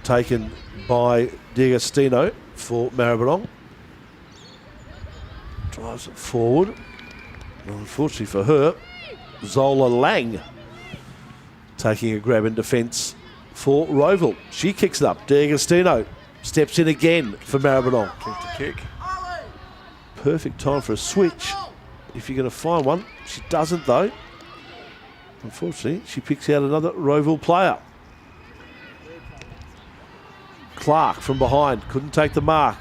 taken by D'Agostino for Maribyrnong. Drives it forward. Unfortunately for her, Zola Lang taking a grab in defence for Rowville. She kicks it up. D'Agostino steps in again for Maribyrnong. Kick to kick. Perfect time for a switch if you're going to find one. She doesn't, though. Unfortunately, she picks out another Rowville player. Clark from behind. Couldn't take the mark.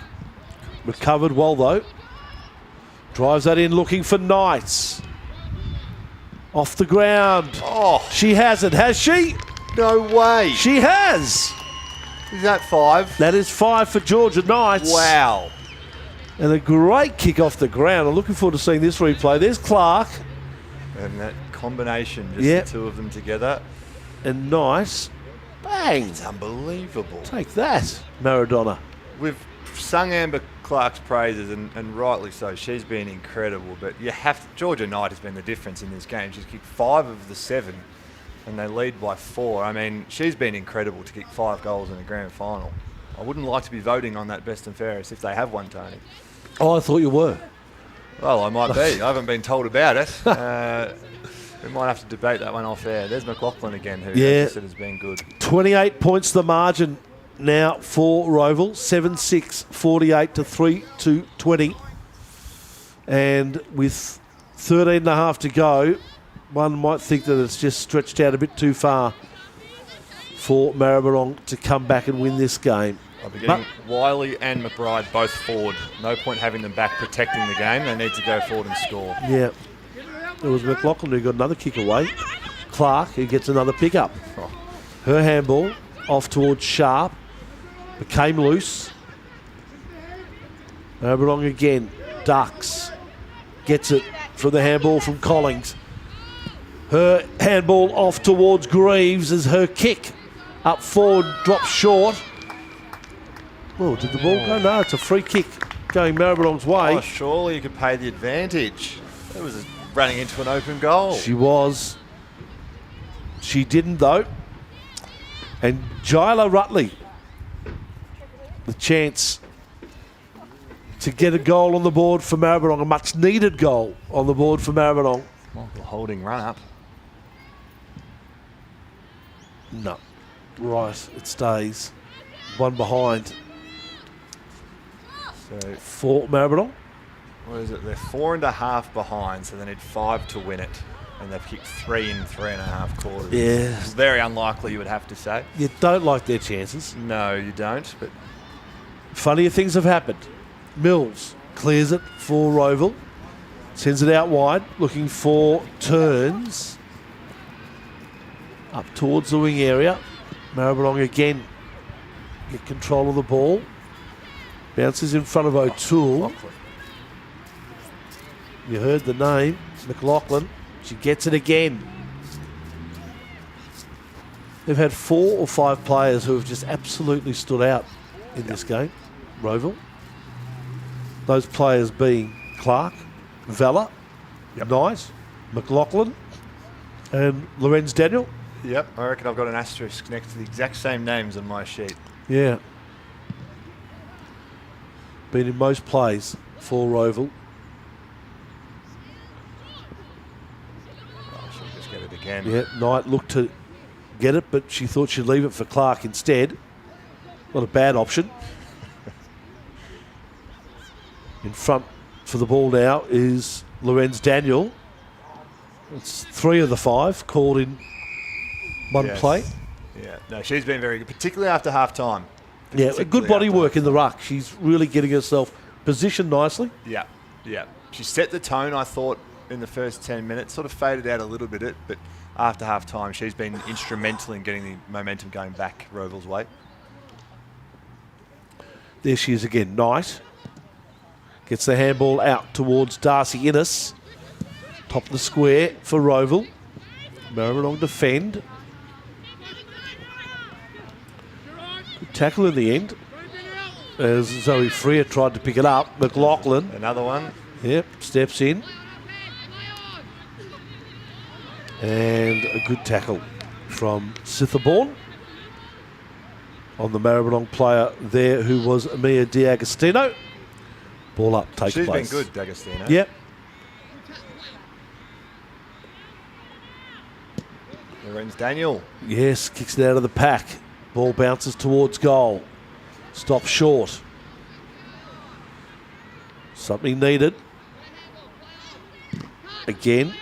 Recovered well, though. Drives that in looking for Knights. Off the ground. Oh, She has it, has she? no way. She has. Is that 5? That is 5 for Georgia Knights. Wow. And a great kick off the ground. I'm looking forward to seeing this replay. There's Clark And that combination, just Yep. the two of them together. and Knights. Bang. It's unbelievable. Take that, Maradona. We've sung Amber Clark's praises, and rightly so. She's been incredible, but Georgia Knight has been the difference in this game. She's kicked 5 of the 7, and they lead by 4. I mean, she's been incredible to kick 5 goals in a grand final. I wouldn't like to be voting on that best and fairest if they have one, Tony. Oh, I thought you were. Well, I might be. I haven't been told about it. We might have to debate that one off air. There's McLaughlin again, who Yeah. has been good. 28 points the margin now for Rowville. 7-6, 48 to 3-20. And with 13 and a half to go, one might think that it's just stretched out a bit too far for Maribyrnong to come back and win this game. I'll be getting Wiley and McBride both forward. No point having them back protecting the game. They need to go forward and score. Yeah. It was McLaughlin who got another kick away. Clark who gets another pickup. Oh. Her handball off towards Sharp. Became loose. Maribyrnong again. Ducks. Gets it from the handball from Collings. Her handball off towards Greaves as her kick up forward drops short. Oh, did the ball go? No, it's a free kick going Maribyrnong's way. Oh, surely you could pay the advantage. That was running into an open goal. She was. She didn't, though. And Jyla Rutley, the chance to get a goal on the board for Maribyrnong, a much-needed goal on the board for Maribyrnong. Michael Holding run up. No. Right, it stays. One behind So, for Maribyrnong. what is it? They're 4.5 behind, so they need 5 to win it. And they've kicked 3 in 3.5 quarters. Yeah. It's very unlikely, you would have to say. You don't like their chances. No, you don't, but Funnier things have happened. Mills clears it for Rowville. Sends it out wide, looking for turns. Up towards the wing area. Maribyrnong again get control of the ball. Bounces in front of O'Toole. McLaughlin. You heard the name, McLaughlin. She gets it again. They've had 4 or 5 players who have just absolutely stood out in this game, Rowville. Those players being Clark, Vella, Knight, McLaughlin, and Lorenz Daniel. Yep, I reckon I've got an asterisk next to the exact same names on my sheet. Yeah. Been in most plays for Rowville. Oh, she'll just get it again. Yeah, Knight looked to get it, but she thought she'd leave it for Clark instead. Not a bad option. In front for the ball now is Lorenz Daniel. It's 3 of the 5 called in one Yes. play. Yeah, no, she's been very good, particularly after half time. Yeah, a good body work in the ruck. She's really getting herself positioned nicely. Yeah, yeah. She set the tone, I thought, in the first 10 minutes. Sort of faded out a little bit, but after half time, she's been instrumental in getting the momentum going back Rowville's way. There she is again, Knight. Gets the handball out towards Darcy Innes. Top of the square for Rowville. Maribyrnong defend. Good tackle in the end. As Zoe Freer tried to pick it up. McLaughlin, Another one. yep, steps in. And a good tackle from Sitherbourne on the Maribyrnong player there who was Mia D'Agostino. Ball up, takes She's place. been good, D'Agostino. Yep. Lorenz Daniel. Yes, kicks it out of the pack. Ball bounces towards goal. Stops short. Something needed. Again,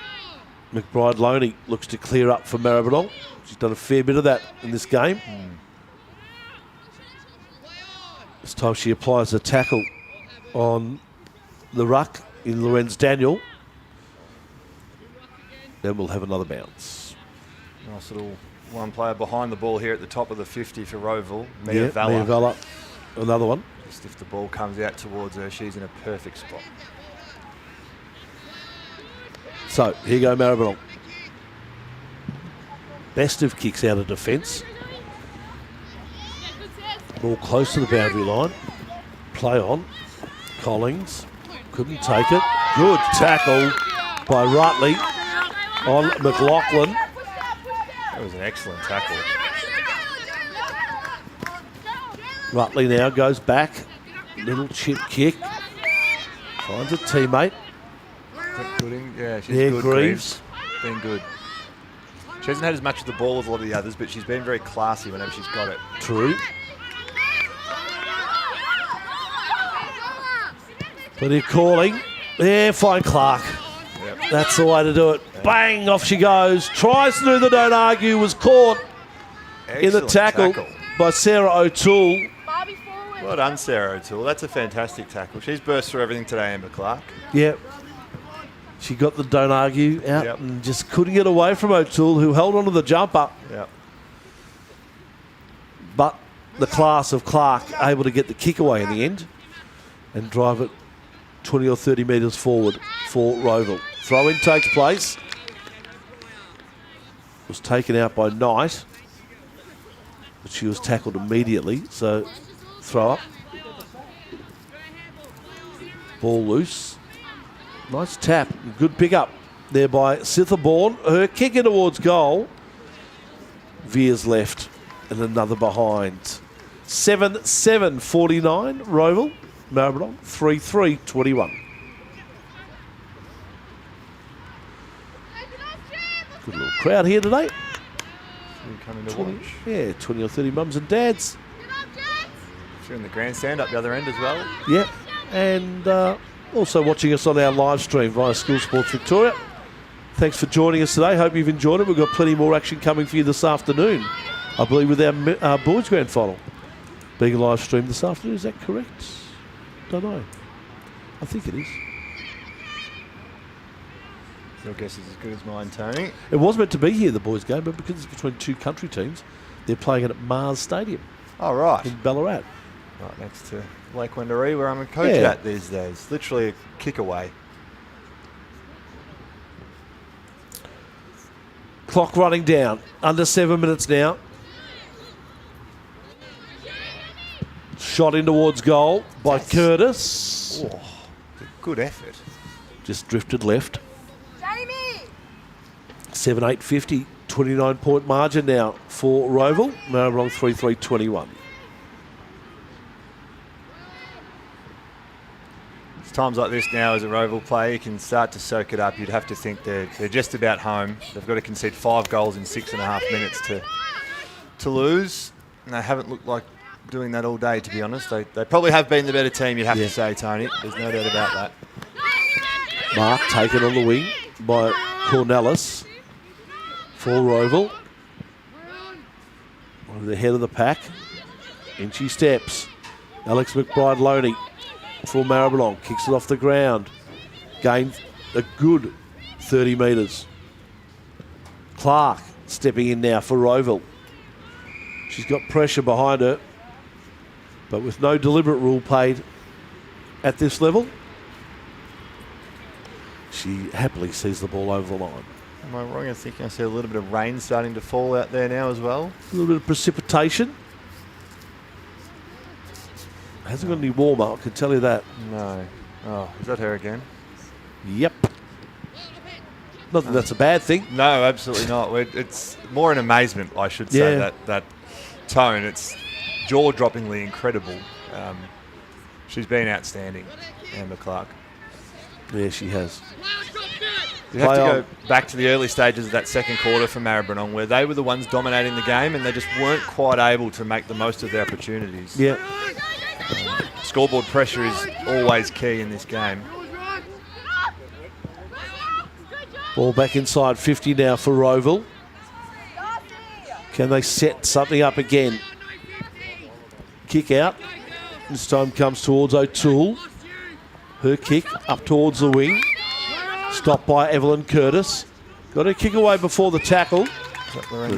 McBride Loney looks to clear up for Maribyrnong. She's done a fair bit of that in this game. This time she applies a tackle on the ruck in Lorenz Daniel. Then we'll have another bounce. Nice little one player behind the ball here at the top of the 50 for Rowville. Mia Valla, another one. Just if the ball comes out towards her, she's in a perfect spot. So, here go Maribyrnong. Best of kicks out of defence. Ball close to the boundary line. Play on. Collins couldn't take it. Good tackle by Rutley on McLaughlin. That was an excellent tackle. Rutley now goes back. Little chip kick. Finds a teammate. Yeah, she's good. Greaves. Been good. She hasn't had as much of the ball as a lot of the others, but she's been very classy whenever she's got it. True. Plenty of calling. Yeah, fine Clark. Yep. That's the way to do it. Yep. Bang, off she goes. Tries to do the don't argue, was caught in the tackle by Sarah O'Toole. Well done, Sarah O'Toole. That's a fantastic tackle. She's burst through everything today, Amber Clark. Yep. She got the don't argue out and just couldn't get away from O'Toole, who held on to the jumper. Yep. But the class of Clark able to get the kick away in the end and drive it 20 or 30 metres forward for Rowville. Throw-in takes place. Was taken out by Knight, but she was tackled immediately, so throw up. Ball loose. Nice tap. Good pick up there by Sitherbourne. Her kick in towards goal. Veers left and another behind. 7-7-49 Rowville. Maribyrnong 3-3-21. Good little crowd here today. Coming to watch. Yeah, 20 or 30 mums and dads. She's in the grandstand up the other end as well. Yep. And also watching us on our live stream via School Sport Victoria. Thanks for joining us today. Hope you've enjoyed it. We've got plenty more action coming for you this afternoon, I believe, with our boys' grand final being a live stream this afternoon. Is that correct? Don't know. I think it is. Your guess is as good as mine, Tony. It was meant to be here, the boys' game, but because it's between two country teams, they're playing it at Mars Stadium. Oh, right. In Ballarat. Right next to Lake Wendouree, where I'm a coach at these days. Literally a kick away. Clock running down. Under 7 minutes now. Shot in towards goal by Curtis. Oh, good effort. Just drifted left. 7-8-50. 29-point margin now for Rowville. Maribyrnong 3-3-21. It's times like this now as a Rowville player, you can start to soak it up. You'd have to think they're just about home. They've got to concede 5 goals in 6.5 minutes to lose. And they haven't looked like doing that all day, to be honest. They probably have been the better team, you'd have to say, Tony. There's no doubt about that. Mark taken on the wing by Cornelis for Rowville. Over the head of the pack. In she steps. Alex McBride Loney for Maribyrnong. Kicks it off the ground. Gained a good 30 metres. Clark stepping in now for Rowville. She's got pressure behind her, but with no deliberate rule paid at this level, she happily sees the ball over the line. Am I wrong in thinking I see a little bit of rain starting to fall out there now as well? A little bit of precipitation. Hasn't got any warmer, I can tell you that. No. Oh, is that her again? Yep. Not that that's a bad thing. No, absolutely not. It's more an amazement, I should say, that tone. It's jaw-droppingly incredible. She's been outstanding, Amber Clark. Yeah, she has. You have to go back to the early stages of that second quarter for Maribyrnong, where they were the ones dominating the game and they just weren't quite able to make the most of their opportunities. Yeah. Scoreboard pressure is always key in this game. Ball back inside 50 now for Rowville. Can they set something up again? Kick out. This time comes towards O'Toole. Her kick up towards the wing. Stopped by Evelyn Curtis. Got her kick away before the tackle.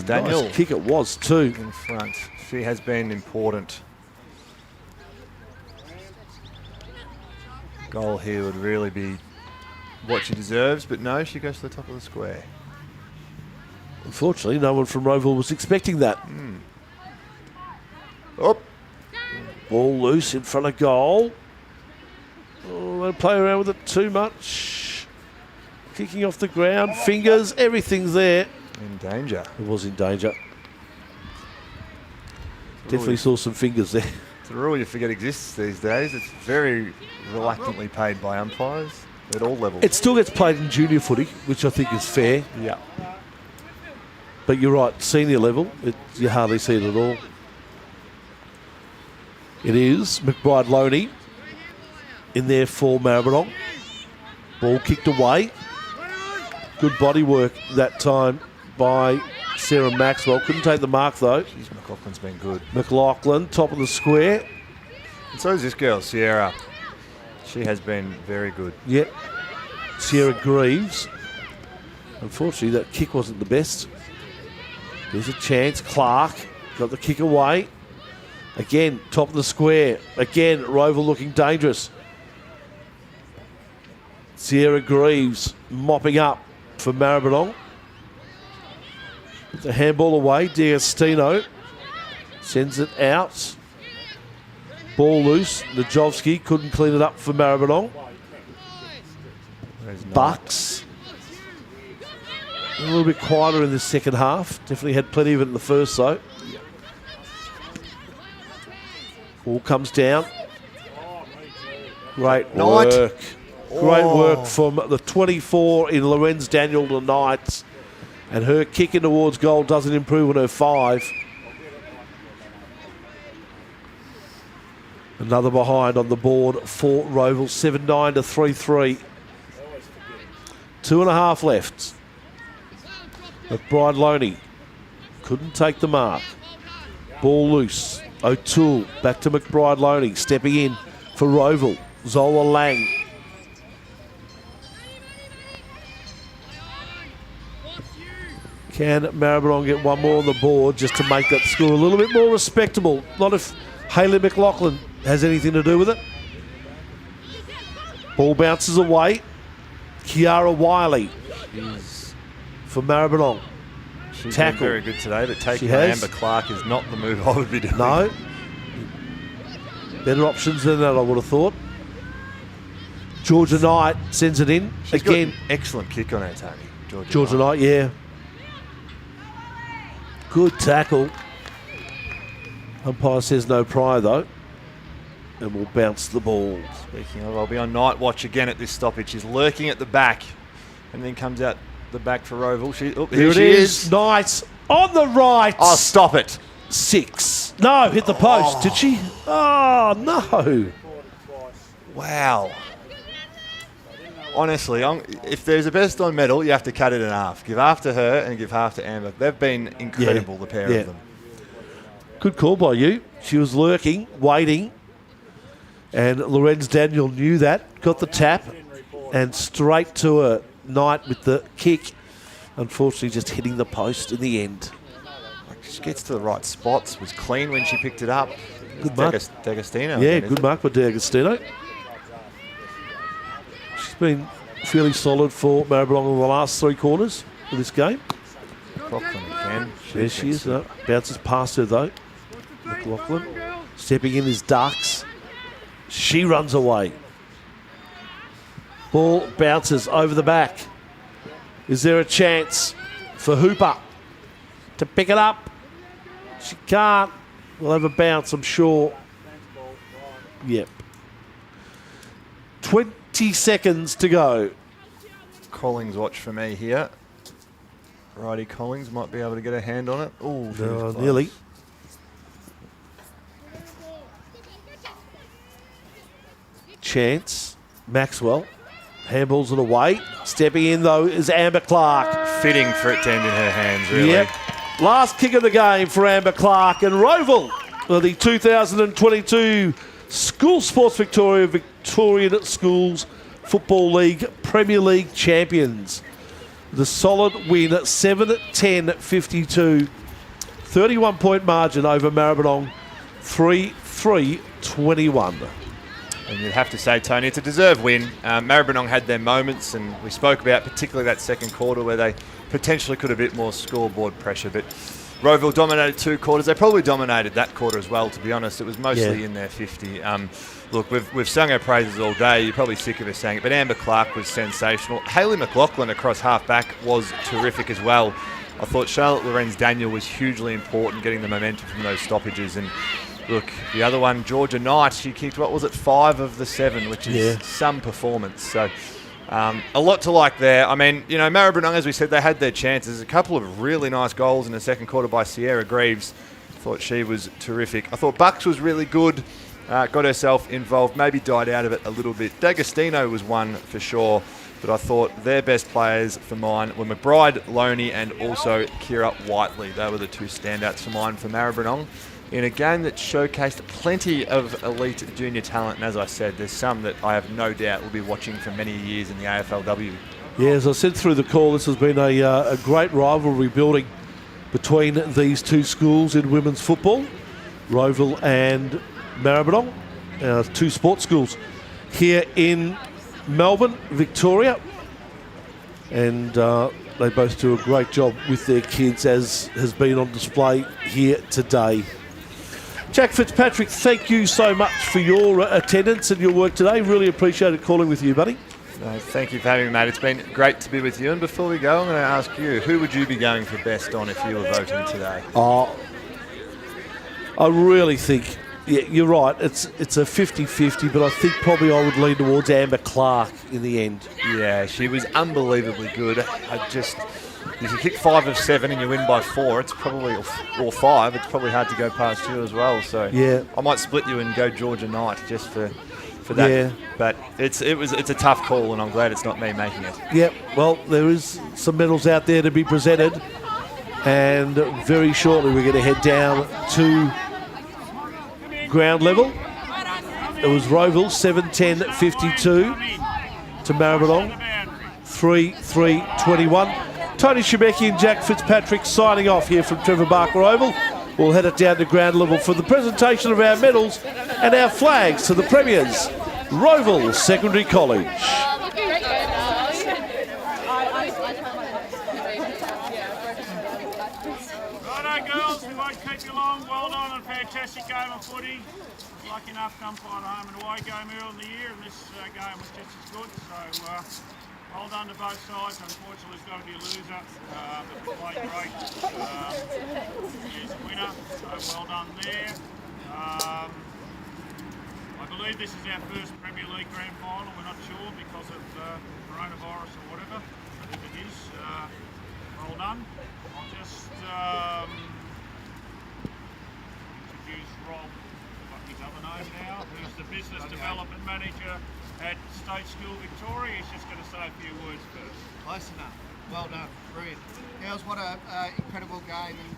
Daniel. Nice kick it was too. In front. She has been important. Goal here would really be what she deserves, but no, she goes to the top of the square. Unfortunately, no one from Rowville was expecting that. Oh. Ball loose in front of goal. Oh, don't play around with it too much. Kicking off the ground, fingers, everything's there. In danger. It was in danger. Definitely saw some fingers there. It's a rule you forget exists these days. It's very reluctantly paid by umpires at all levels. It still gets played in junior footy, which I think is fair. Yeah. But you're right, senior level, you hardly see it at all. It is McBride Loney in there for Maribyrnong. Ball kicked away. Good body work that time by Sarah Maxwell. Couldn't take the mark though. Jeez, McLaughlin's been good. McLaughlin, top of the square. And so is this girl, Sierra. She has been very good. Yep. Sierra Greaves. Unfortunately, that kick wasn't the best. There's a chance. Clark got the kick away. Again, top of the square. Again, Rowville looking dangerous. Sierra Greaves mopping up for Maribyrnong. The handball away. D'Agostino sends it out. Ball loose. Najovsky couldn't clean it up for Maribyrnong. Bucks. A little bit quieter in the second half. Definitely had plenty of it in the first though. Ball comes down. Great work. Great work from the 24 in Lorenz Daniel the Knights. And her kick in towards goal doesn't improve on her 5. Another behind on the board for Rowville. 7-9 to 3-3. 2.5 left. McBride Loney couldn't take the mark. Ball loose. O'Toole back to McBride Loney. Stepping in for Rowville. Zola Lang. Can Maribyrnong get one more on the board just to make that score a little bit more respectable? Not if Hayley McLaughlin has anything to do with it. Ball bounces away. Kiara Wiley for Maribyrnong. She's tackle. Been very good today, but taking Amber Clark is not the move I would be doing. No. Better options than that, I would have thought. Georgia Knight sends it in. She's again. got an excellent kick on her, Tony. Georgia Knight, yeah. Good tackle. Umpire says no pry though. And we'll bounce the ball. Speaking of, I'll be on night watch again at this stoppage. She's lurking at the back and then comes out the back for Rowville. Here it is. Knight on the right. Oh, stop it. 6. No, hit the post, did she? Oh, no. Wow. Honestly, if there's a best on medal, you have to cut it in half. Give half to her and give half to Amber. They've been incredible, the pair of them. Good call by you. She was lurking, waiting, and Lorenz Daniel knew that, got the tap, and straight to her. Knight with the kick. Unfortunately, just hitting the post in the end. She gets to the right spots, was clean when she picked it up. Good mark. D'Agostino. Yeah, good mark by D'Agostino. She's been fairly solid for Maribyrnong in the last 3 quarters of this game. McLaughlin again. There she is. Bounces past her though. McLaughlin. Stepping in is Ducks. She runs away. Ball bounces over the back. Is there a chance for Hooper to pick it up? She can't. We'll have a bounce, I'm sure. Yep. 20 seconds to go. Collings watch for me here. Righty Collings might be able to get a hand on it. Oh, nearly. Chance. Maxwell. Handballs it away. Stepping in, though, is Amber Clark. Fitting for it to end in her hands, really. Yep. Last kick of the game for Amber Clark, and Rowville are the 2022 School Sports Victorian Schools Football League Premier League champions. The solid win at 7-10-52. 31-point margin over Maribyrnong, 3-3-21. And you'd have to say, Tony, it's a deserved win. Maribyrnong had their moments, and we spoke about particularly that second quarter where they potentially could have hit more scoreboard pressure. But Rowville dominated 2 quarters. They probably dominated that quarter as well, to be honest. It was mostly in their 50. Look, we've sung her praises all day. You're probably sick of us saying it, but Amber Clark was sensational. Hayley McLaughlin across half-back was terrific as well. I thought Charlotte Lorenz-Daniel was hugely important, getting the momentum from those stoppages. And look, the other one, Georgia Knight, she kicked, 5 of the 7, which is some performance. So a lot to like there. I mean, you know, Maribyrnong, as we said, they had their chances. A couple of really nice goals in the second quarter by Sierra Greaves. Thought she was terrific. I thought Bucks was really good. Got herself involved, maybe died out of it a little bit. D'Agostino was one for sure, but I thought their best players for mine were McBride, Loney, and also Kira Whiteley. They were the 2 standouts for mine for Maribyrnong, in a game that showcased plenty of elite junior talent. And as I said, there's some that I have no doubt will be watching for many years in the AFLW. Yeah, as I said through the call, this has been a great rivalry building between these 2 schools in women's football, Rowville and Maribyrnong, 2 sports schools here in Melbourne, Victoria. And they both do a great job with their kids, as has been on display here today. Jack Fitzpatrick, thank you so much for your attendance and your work today. Really appreciated calling with you, buddy. No, thank you for having me, mate. It's been great to be with you. And before we go, I'm going to ask you, who would you be going for best on if you were voting today? I really think, yeah, you're right, it's a 50-50, but I think probably I would lean towards Amber Clark in the end. Yeah, she was unbelievably good. If you kick 5 of 7 and you win by 4, it's probably, or 5, it's probably hard to go past you as well. So yeah, I might split you and go Georgia Knight just for that. Yeah. But it's a tough call, and I'm glad it's not me making it. Yep. Well, there is some medals out there to be presented, and very shortly we're going to head down to ground level. It was Rowville 7-10-52 to Maribyrnong 3-3-21. Tony Shebeki and Jack Fitzpatrick signing off here from Trevor Barker Oval. We'll head it down to ground level for the presentation of our medals and our flags to the premiers, Rowville Secondary College. Righto girls, we won't keep you long. Well done on a fantastic game of footy. Lucky enough to umpire a home and away game early in the year, and this game was just as good. So well done to both sides. Unfortunately, there's got to be a loser, but we played great. Here's a winner, so well done there. I believe this is our first Premier League Grand Final. We're not sure because of coronavirus or whatever, but if it is, well done. I'll just introduce Rob, got his other name now, who's the Business Development Manager at State School Victoria. He's just going to say a few words first. Close enough. Well done. Brilliant. Girls, what an incredible game, and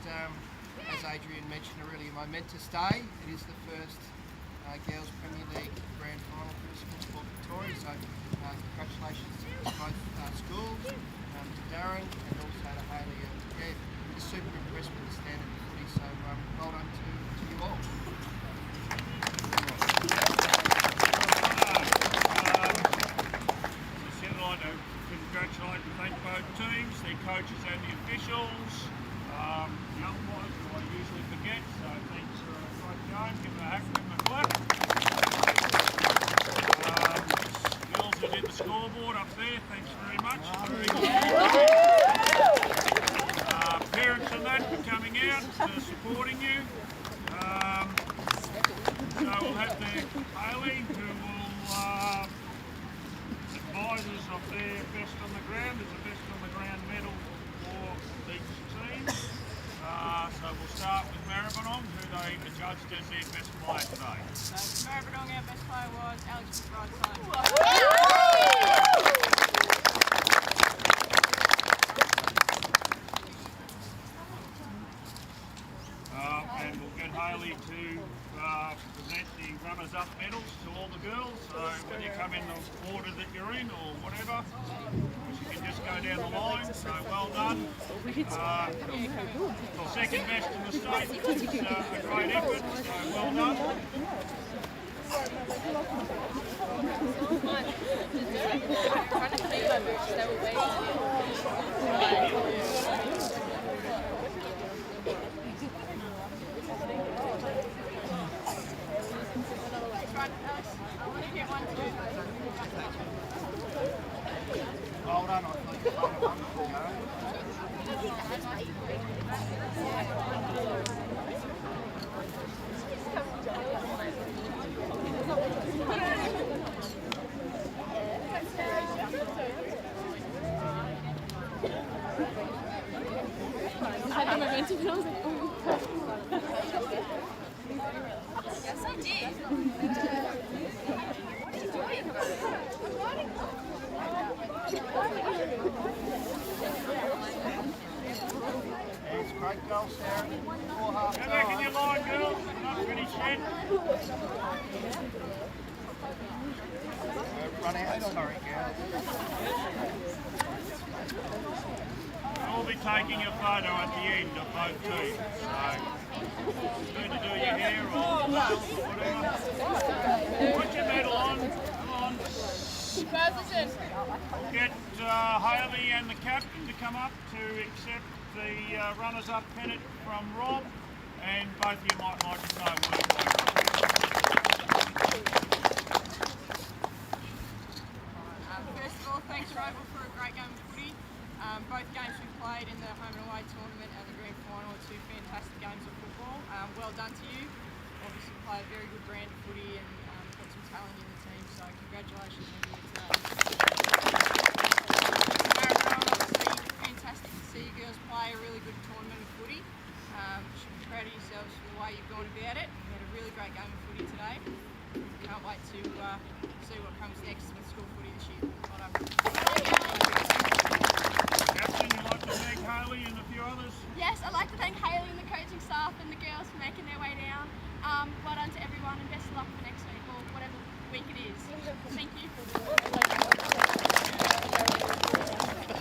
as Adrian mentioned, a really momentous day. It is the first Girls Premier League Grand Final for School Sport Victoria, so congratulations to both schools, to Darren and also to Hayley. Yeah, just super impressed with the standard of footy, so well done to you all. Congratulate and thank both teams, their coaches and the officials. The umpires, who I usually forget, so thanks for a great game. Give them a hack, give them a clap. Girls who did the scoreboard up there, thanks very much. Very good. Parents and that for coming out, supporting you. So we'll have the Hayley, who will advise us of their best on the ground. There's a best on the ground medal for each team. So we'll start with Maribyrnong, who they judged as their best player today. So Maribyrnong, our best player was Alex McBride. And we'll get Hayley to present the runners-up medals to all the girls. So when you come in the order that you're in or whatever, you can just go down the line. So well done. Second best in the state, which is a great effort. So well done. Well done, I think. Yes, I did. It's great goal, Sarah. Before half Go back in time. your line, girls. We're not finished yet. Run out, sorry, girls. I'll be taking a photo at the end of both teams. So, need to do your hair or nails or whatever. Put your medal on. Come on. Get Hayley and the captain to come up to accept the runners-up pennant from Rob, and both of you might like to say a word. First of all, thanks Rowville for a great game of footy. Both games we played in the home and away tournament and the grand final are two fantastic games of football. Well done to you. Obviously play a very good brand of footy and got some talent in the team, so congratulations on you today. Maribyrnong, obviously fantastic to see you girls play a really good tournament of footy. You should be proud of yourselves for the way you've gone about it. We had a really great game of footy today. Can't wait to see what comes next with school footy this year. Well done. Captain, you'd like to thank Hayley and a few others? Yes, I'd like to thank Hayley and the coaching staff and the girls for making their way down. Well done to everyone and best of luck for next week or whatever week it is. Thank you.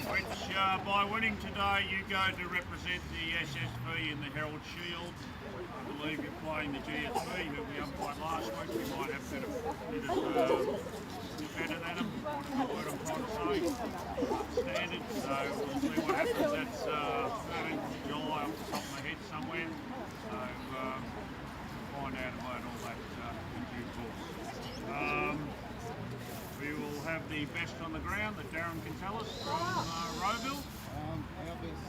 Which, by winning today, you go to represent the SSV in the Herald Shield. I believe you're playing the GSV, who we umpired last week. We might have better than them. What I'm trying to say. Standard. So we'll see what happens. That's 13th of July off the top of my head somewhere. So find out about all that in due course. We will have the best on the ground that Darren can tell us from Rowville. Our best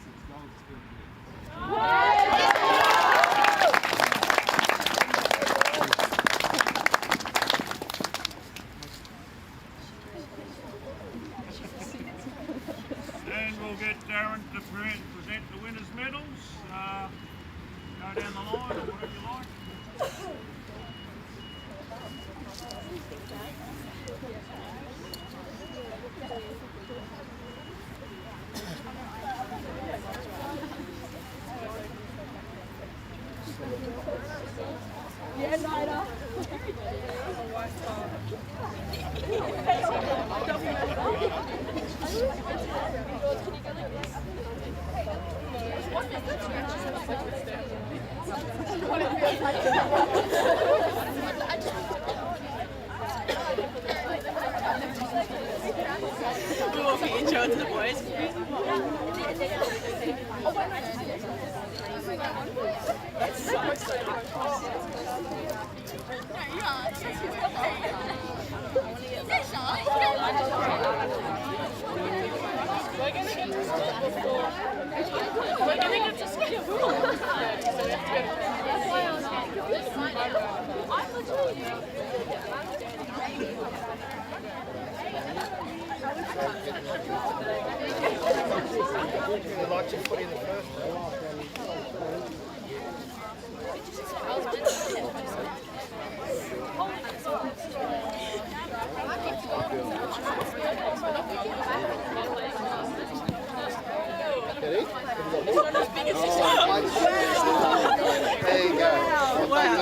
6 goals still And we'll get Darren to present the winners' medals. Go down the line or whatever you like. Intro to the boys. like your footy in the first There you go. Wow.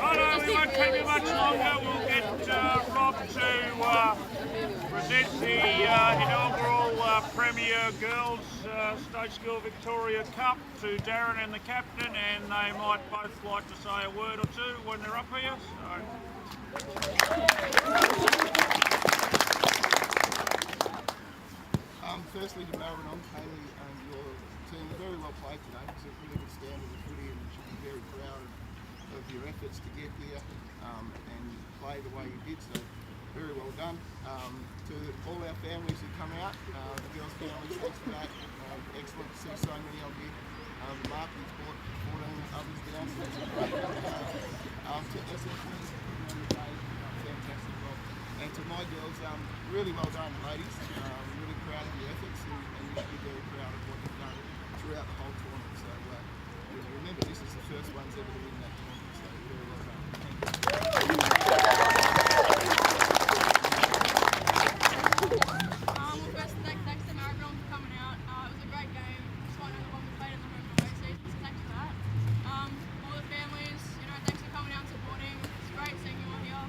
Righto, we won't keep you much longer. We'll get Rob to present the inaugural Premier Girls State School Victoria Cup to Darren and the captain, and they might both like to say a word or two when they're up here. Firstly to Maribyrnong, Hayley, and your team very well played today. It's a really good standard of footy, and you should be very proud of your efforts to get here and play the way you did. So very well done. To all our families who come out, the girls' families, thanks for that. Excellent to see so many of you. Mark, he's brought 14 others down, so that's a great one. To SSV, fantastic job. And to my girls, really well done, ladies. Really proud of your efforts, and you should be very proud of what you've done throughout the whole tournament. So remember, this is the first ones ever to win that tournament, so very well done. Well, first, thanks to Maribyrnong for coming out. It was a great game. It's one of the ones we played in the home and away season, so thanks for that. All the families, thanks for coming out and supporting. It's great seeing you all here.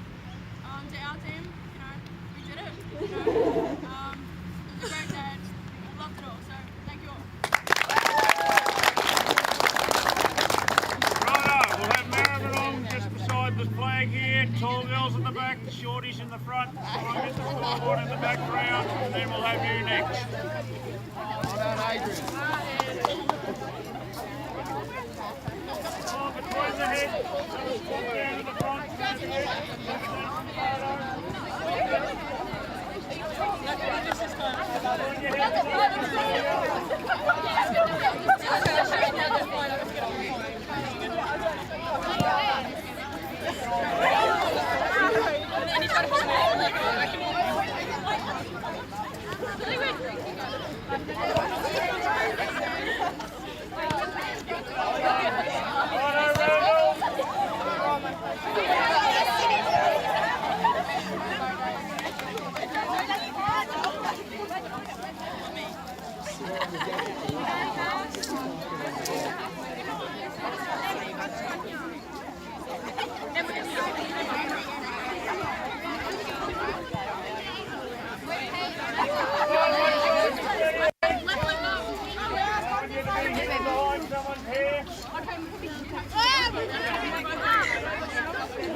To our team, we did it. It was a great day. Loved it all. So thank you all. Righto, we'll have Maribyrnong just beside the flag here. Tall girls in the back, the shorties in the front, Simon the forward in the background, and then we'll have you next. Between the heads, walk down to the front.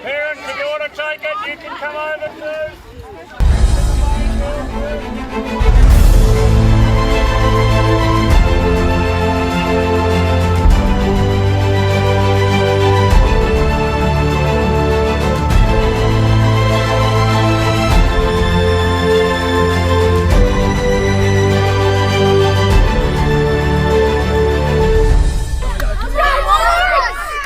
Parents, if you want to take it, you can come over too.